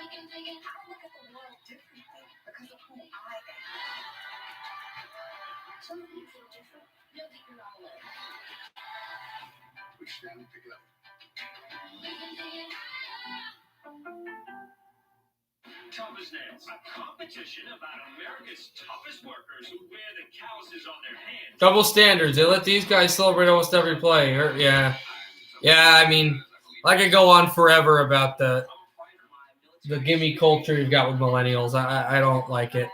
look at the world differently because of who I am. Some of you feel different. Know that you're all alone. We stand together. Tough as nails. A competition about America's toughest workers who wear the calluses on their hands. Double standards. They let these guys celebrate almost every play. Yeah. I mean, I could go on forever about the gimme culture you've got with millennials. I don't like it.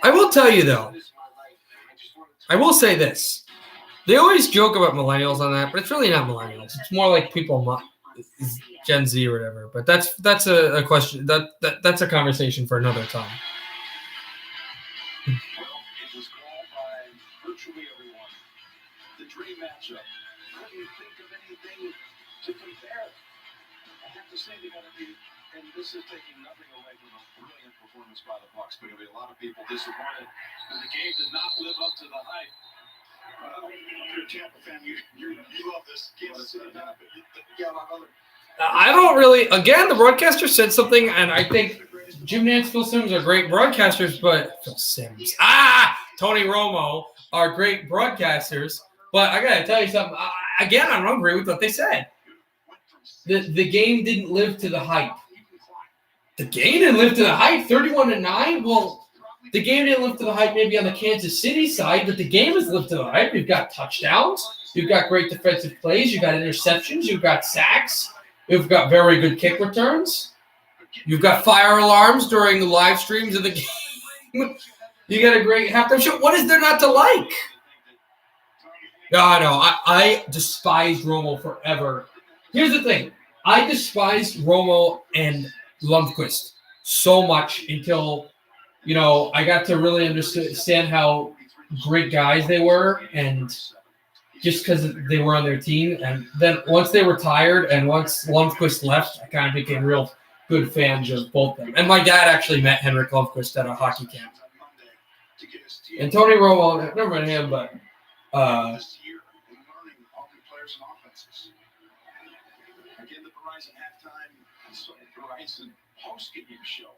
I will tell you, though. I will say this. They always joke about millennials on that, but it's really not millennials. It's more like people Gen Z or whatever. But that's a question. That's a conversation for another time. Well, it was called by virtually everyone. The dream matchup. Couldn't think of anything to compare. I have to say they're going to be, and this is taking nothing away from a brilliant performance by the Bucs, but there'll be a lot of people disappointed that the game did not live up to the hype. Well, you're a Tampa fan. You love this. Kansas City, not, but you got a lot of other. I don't really. Again, the broadcaster said something, and I think Jim Nantz, Phil Simms are great broadcasters, but Tony Romo are great broadcasters. But I gotta tell you something. Again, I don't agree with what they said. the game didn't live to the hype. The game didn't live to the hype. 31-9. Well, the game didn't live to the hype maybe on the Kansas City side, but the game has lived to the hype. You've got touchdowns. You've got great defensive plays. You've got interceptions. You've got sacks. You've got very good kick returns. You've got fire alarms during the live streams of the game. You got a great halftime show. What is there not to like? No, I despised Romo forever. Here's the thing. I despised Romo and Lundqvist so much until, I got to really understand how great guys they were, and just because they were on their team. And then once they retired and once Lundqvist left, I kind of became real good fans of both of them. And my dad actually met Henrik Lundqvist at a hockey camp. And Tony Romo, never met him, but Again, the Verizon halftime and Verizon post-game show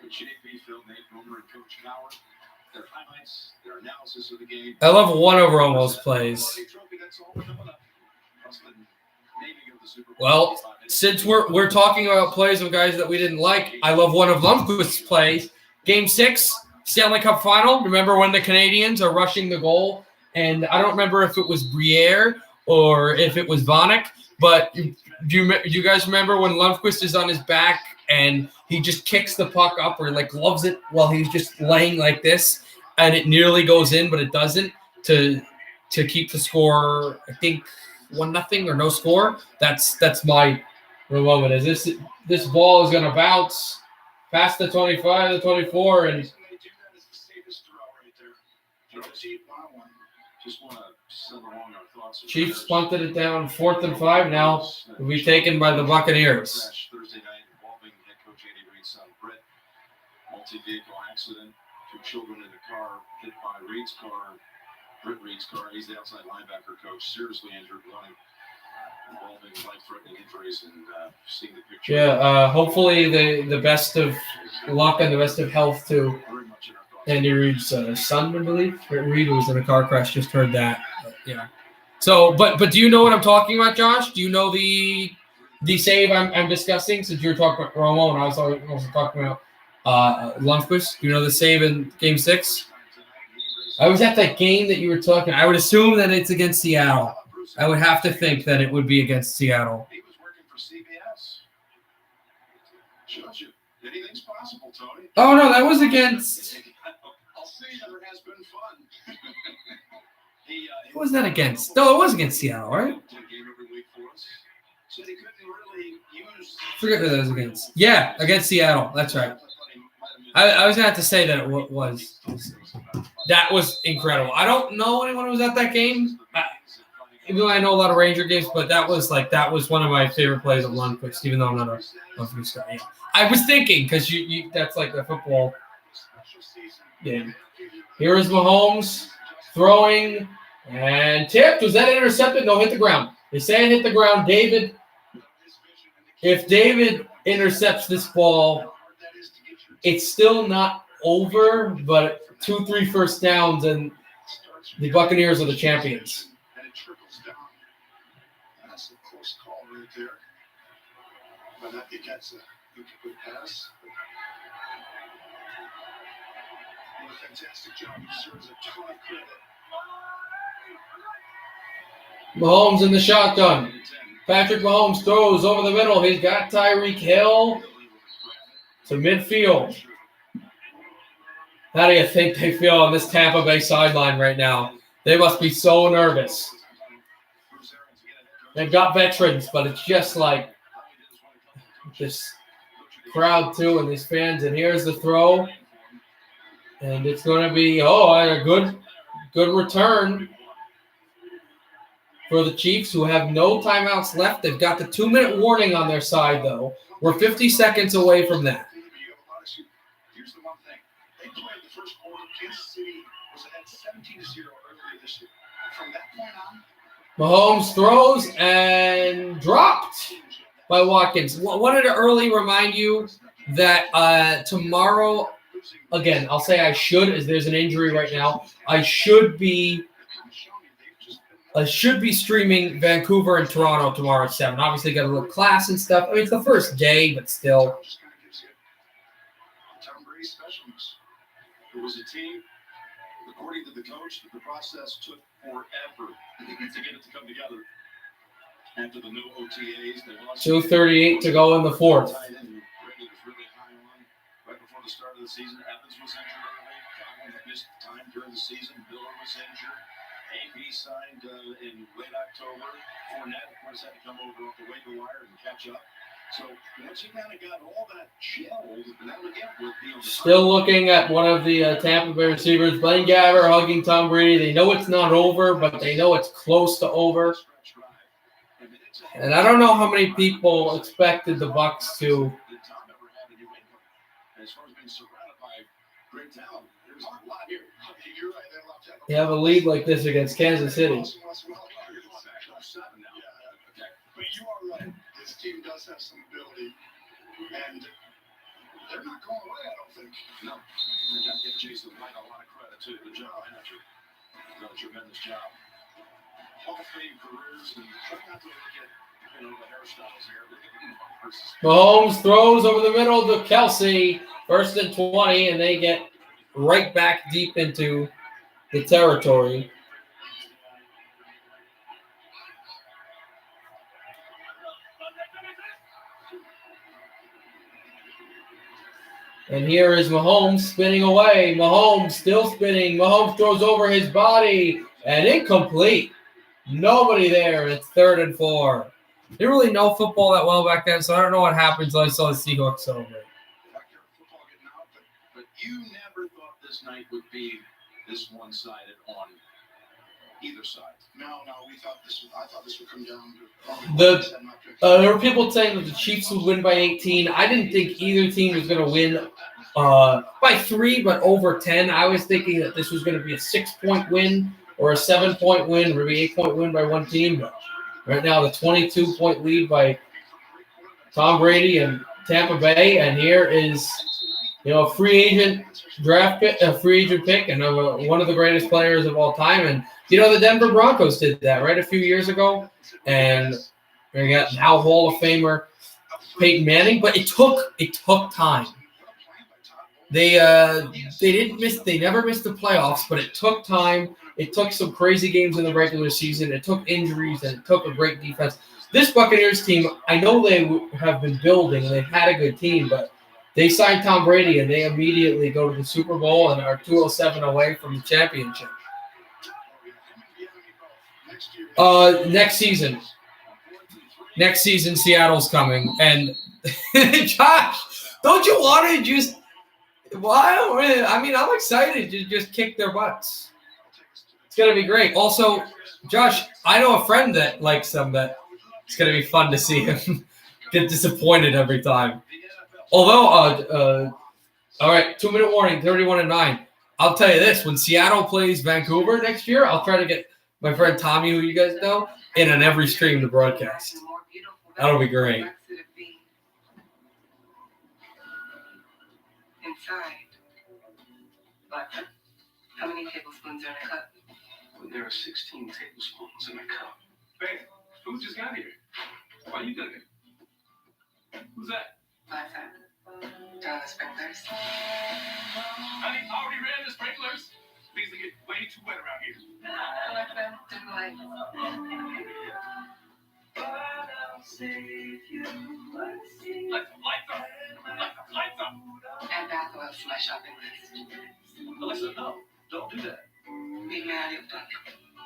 with JP, Phil, Nate, Boomer, and Coach Coward. Their highlights, their analysis of the game. I love one of Romo's plays. Well, since we're talking about plays of guys that we didn't like, I love one of Lundqvist's plays. Game 6, Stanley Cup Final. Remember when the Canadians are rushing the goal? And I don't remember if it was Briere or if it was Vanek, but do you guys remember when Lundqvist is on his back and he just kicks the puck up or loves it while he's just laying like this, and it nearly goes in, but it doesn't, to keep the score, I think 1-0 or no score. That's my moment. Is this ball is going to bounce past the 25, the 24, and Chiefs punted it down 4th and 5. Now will be taken by the Buccaneers. Thursday night involving head coach Andy Reid's son Britt. Multi-vehicle accident. 2 children in a car hit by Reid's car. Britt Reid's car. He's the outside linebacker coach, seriously injured, running, involving life-threatening injuries, and seeing the picture. Yeah, hopefully the best of luck and the best of health to Andy Reid's son, I believe. Britt Reid was in a car crash. Just heard that. But, yeah. So, but do you know what I'm talking about, Josh? Do you know the save I'm discussing? Since you were talking about Romo and I was also talking about Lundqvist. Do you know the save in Game 6? I was at that game that you were talking. I would assume that it's against Seattle. I would have to think that it would be against Seattle. He was working for CBS. Shows you anything's possible, Tony. Oh no, that was against. I'll say never has been fun. Who was that against? No, it was against Seattle, right? Forget who that was against. Yeah, against Seattle. That's right. I was going to have to say that it was. That was incredible. I don't know anyone who was at that game. Even though I know a lot of Ranger games, but that was one of my favorite plays of Lundqvist, even though I'm not a Lundqvist guy. Yeah. I was thinking, because you that's like the football game. Here is Mahomes throwing and tipped. Was that intercepted? No, hit the ground. They say it hit the ground. If David intercepts this ball, it's still not over, but 2-3 first downs, and the Buccaneers are the champions. And it trickles down. That's a close call right there. But I think that's a good pass. What a fantastic job. He deserves a ton of credit. Mahomes in the shotgun. Patrick Mahomes throws over the middle. He's got Tyreek Hill to midfield. How do you think they feel on this Tampa Bay sideline right now? They must be so nervous. They've got veterans, but it's just like this crowd too and these fans. And here's the throw. And it's going to be, a good return for the Chiefs, who have no timeouts left. They've got the 2-minute warning on their side, though. We're 50 seconds away from that. Here's the one thing. They played the first quarter. Kansas City was ahead 17-0 earlier this year. From that point on, Mahomes throws and dropped by Watkins. Wanted to early remind you that tomorrow, again, I'll say I should, as there's an injury right now, I should be should be streaming Vancouver and Toronto tomorrow at 7. Obviously, got a little class and stuff. I mean, it's the first day, but still. Just kind of gives you Tom Brady's specialness. It was a team, according to the coach, that the process took forever to get it to come together. After the new OTAs, they lost 2:38 to go in the fourth. Tight end Brady was really high on. Right before the start of the season, Evans was injured early. Godwin had missed time during the season. Miller was injured. AB signed in late October. Fournette, of course, had to come over off the waiver wire and catch up. So once you kind of got all that gelled, now again would be on the Still looking at one of the Tampa Bay receivers, Blaine Gabbert hugging Tom Brady. They know it's not over, but they know it's close to over. stretch drive. And I don't know how many people expected the Bucs to. That Tom ever had in New England. As far as being surrounded by great talent, there's a lot here. You're right, they left that. You have a lead like this against Kansas City. But you are right. This team does have some ability, and they're not going away, I don't think. No. They got to give Jason White a lot of credit, too. The general manager done a tremendous job. Hall of Fame careers, and try not to look at, the hairstyles here. Look at the versus. Mahomes throws over the middle to Kelsey, 1st and 20, and they get right back deep into the territory. And here is Mahomes spinning away. Mahomes still spinning. Mahomes throws over his body and incomplete. Nobody there. It's 3rd and 4. Didn't really know football that well back then, so I don't know what happened until I saw the Seahawks celebrate. Football getting out, but you never thought this night would be this one-sided on either side. No, I thought this would come down to There were people saying that the Chiefs would win by 18. I didn't think either team was going to win by 3, but over 10. I was thinking that this was going to be a 6-point win or a 7-point win, or maybe 8-point win by one team. But right now, the 22-point lead by Tom Brady and Tampa Bay, and here is a free agent draft pick, a free agent pick, and one of the greatest players of all time. And the Denver Broncos did that right a few years ago, and they got now Hall of Famer Peyton Manning. But it took time. They never missed the playoffs, but it took time. It took some crazy games in the regular season. It took injuries, and it took a great defense. This Buccaneers team, I know they have been building, and they've had a good team, but they signed Tom Brady, and they immediately go to the Super Bowl and are 207 away from the championship. Next season, Seattle's coming. And Josh, don't you want to just? Why? I mean, I'm excited to just kick their butts. It's gonna be great. Also, Josh, I know a friend that likes them. That it's gonna be fun to see him get disappointed every time. Although, all right, 2-minute warning, 31-9. I'll tell you this: when Seattle plays Vancouver next year, I'll try to get my friend Tommy, who you guys know, in on every stream to broadcast. That'll be great. Inside. But how many tablespoons are in a cup? Well, there are 16 tablespoons in a cup. Hey, who just got here? Why are you cooking? Who's that? My son. Turn the sprinklers. Honey, I already ran the sprinklers. Things get way too wet around here. Alexa, dim the lights. Lights up. Add bath oils to my shopping list. Alexa, no, don't do that. Big Mario duck.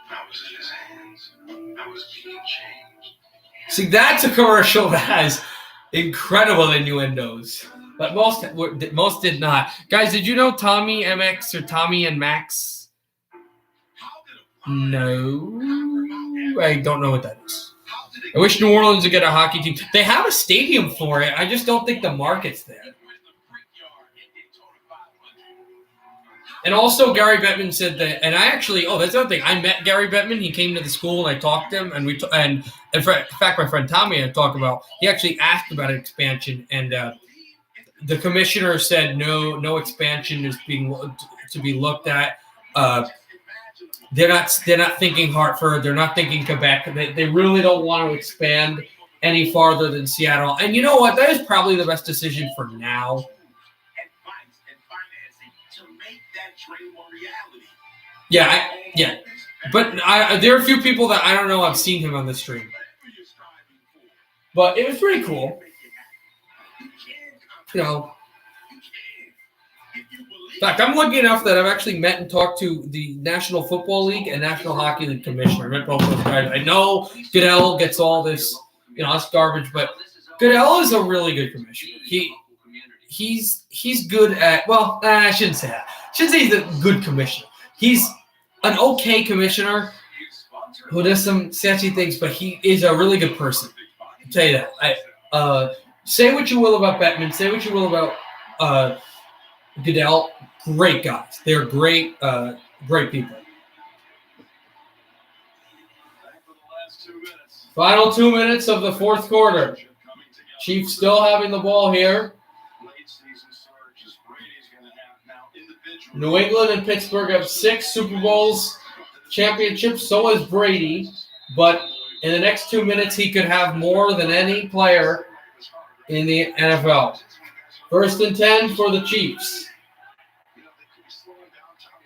I was in his hands. I was being changed. See, that's a commercial that has incredible innuendos, but most did not. Guys, did you know Tommy MX or Tommy and Max? No, I don't know what that is. I wish New Orleans would get a hockey team. They have a stadium for it. I just don't think the market's there. And also, Gary Bettman said that, and I actually, that's another thing. I met Gary Bettman. He came to the school, and I talked to him, and in fact, my friend Tommy I talked about. He actually asked about an expansion, and the commissioner said no expansion is being to be looked at. They're not thinking Hartford. They're not thinking Quebec. They really don't want to expand any farther than Seattle. And you know what? That is probably the best decision for now. Advice and financing to make that dream a reality. Yeah. But there are a few people that I don't know. I've seen him on the stream. But it was pretty cool. You know. In fact, I'm lucky enough that I've actually met and talked to the National Football League and National Hockey League commissioner. I met both those guys. I know Goodell gets all this, us garbage, but Goodell is a really good commissioner. He's good at, well, I shouldn't say that. I shouldn't say he's a good commissioner. He's an okay commissioner who does some sketchy things, but he is a really good person. I'll tell you that. Say what you will about Bettman. Say what you will about Goodell. Great guys. They're great people. Final 2 minutes of the fourth quarter. Chiefs still having the ball here. New England and Pittsburgh have 6 Super Bowls championships. So has Brady. But in the next 2 minutes, he could have more than any player in the NFL. 1st and 10 for the Chiefs.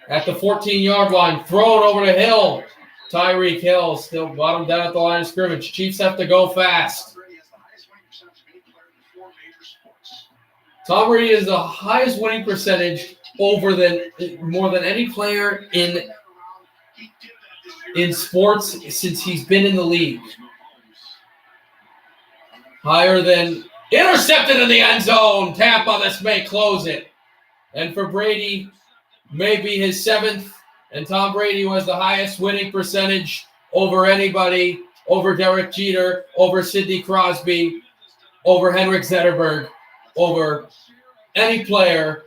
At the 14-yard line, thrown over to Hill. Tyreek Hill still bottom down at the line of scrimmage. Chiefs have to go fast. Tom Brady is the highest winning percentage more than any player in sports since he's been in the league. Higher than intercepted in the end zone. Tampa, this may close it. And for Brady, maybe his 7th. And Tom Brady was the highest winning percentage over anybody, over Derek Jeter, over Sidney Crosby, over Henrik Zetterberg, over any player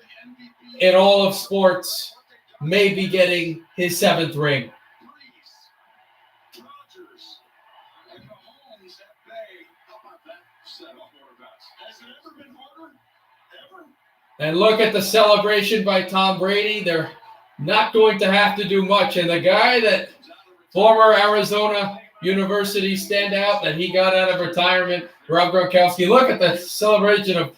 in all of sports, maybe getting his 7th ring. And look at the celebration by Tom Brady. They're not going to have to do much. And the guy that former Arizona University standout that he got out of retirement, Rob Gronkowski. Look at the celebration of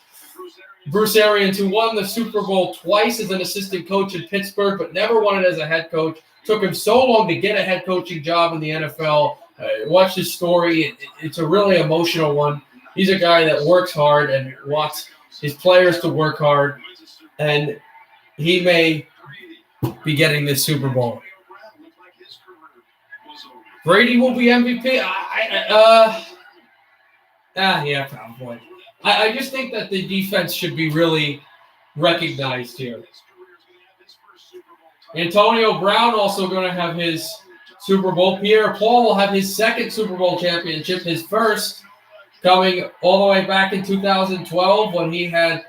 Bruce Arians, who won the Super Bowl twice as an assistant coach in Pittsburgh, but never won it as a head coach. Took him so long to get a head coaching job in the NFL. Watch his story. It's a really emotional one. He's a guy that works hard and wants his players to work hard, and he may be getting this Super Bowl. Brady will be MVP. Yeah, probably. I just think that the defense should be really recognized here. Antonio Brown also going to have his Super Bowl. Pierre Paul will have his 2nd Super Bowl championship, his first coming all the way back in 2012 when he had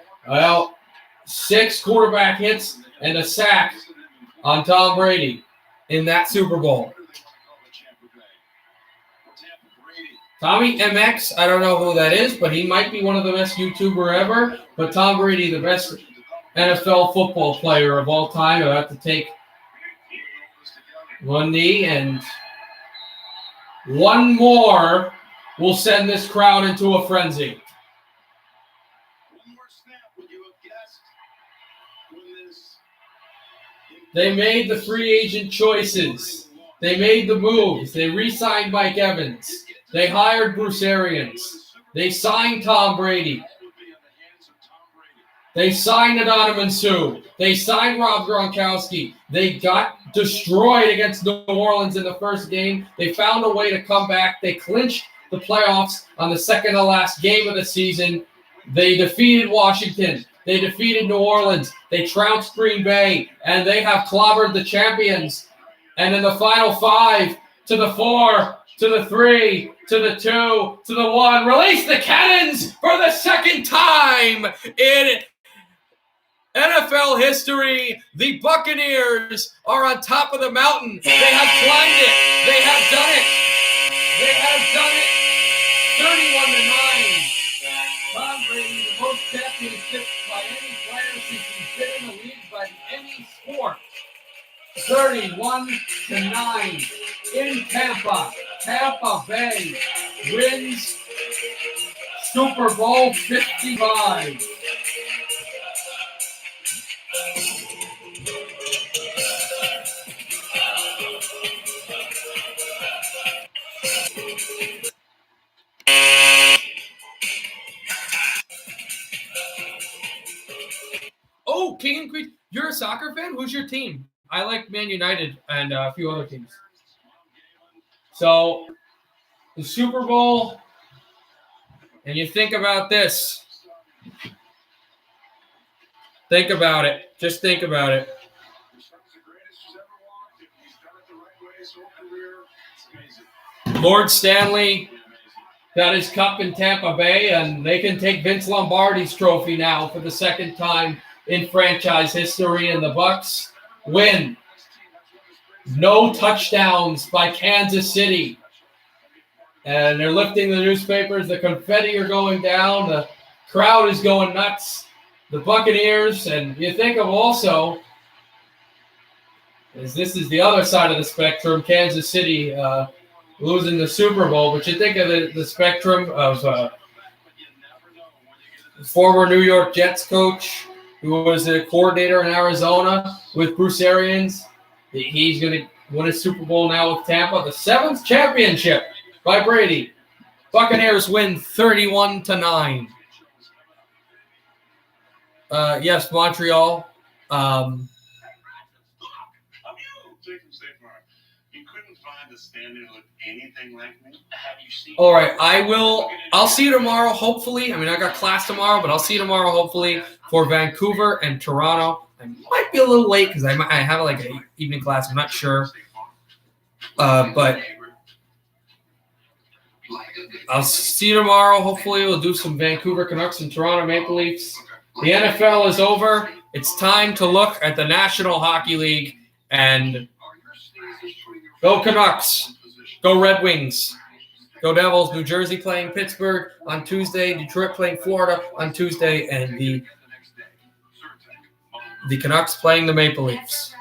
6 quarterback hits and a sack on Tom Brady in that Super Bowl. Tommy MX, I don't know who that is, but he might be one of the best YouTuber ever. But Tom Brady, the best NFL football player of all time. I have to take one knee, and one more will send this crowd into a frenzy. They made the free agent choices. They made the moves. They re-signed Mike Evans. They hired Bruce Arians. They signed Tom Brady. They signed Adonam Suh. They signed Rob Gronkowski. They got destroyed against New Orleans in the first game. They found a way to come back. They clinched the playoffs on the second to last game of the season. They defeated Washington. They defeated New Orleans. They trounced Green Bay. And they have clobbered the champions. And in the final 5, to the 4, to the 3, to the 2, to the 1, release the cannons for the 2nd time in NFL history. The Buccaneers are on top of the mountain. They have climbed it. They have done it. They have done it. 31-9. Tom Brady, the most championships by any player since he's been in the league by any sport. 31-9 in Tampa. Tampa Bay wins Super Bowl 55. Oh, King and Queen, you're a soccer fan? Who's your team? I like Man United and a few other teams. So, the Super Bowl, and you think about this. Think about it. Just think about it. Lord Stanley got his cup in Tampa Bay, and they can take Vince Lombardi's trophy now for the second time in franchise history, and the Bucs win. No touchdowns by Kansas City. And they're lifting the newspapers. The confetti are going down. The crowd is going nuts. The Buccaneers, and you think of also, as this is the other side of the spectrum, Kansas City losing the Super Bowl, but you think of the spectrum of former New York Jets coach who was a coordinator in Arizona with Bruce Arians. He's going to win a Super Bowl now with Tampa. The 7th championship by Brady. Buccaneers win 31-9. Yes, Montreal. All right, I'll see you tomorrow, hopefully. I mean, I got class tomorrow, but I'll see you tomorrow, hopefully, for Vancouver and Toronto. I might be a little late because I have like an evening class. I'm not sure. But I'll see you tomorrow. Hopefully, we'll do some Vancouver Canucks and Toronto Maple Leafs. The NFL is over. It's time to look at the National Hockey League and go Canucks. Go Red Wings. Go Devils. New Jersey playing Pittsburgh on Tuesday. Detroit playing Florida on Tuesday. And the Canucks playing the Maple Leafs.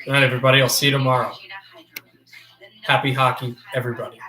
All right, everybody. I'll see you tomorrow. Happy hockey, everybody.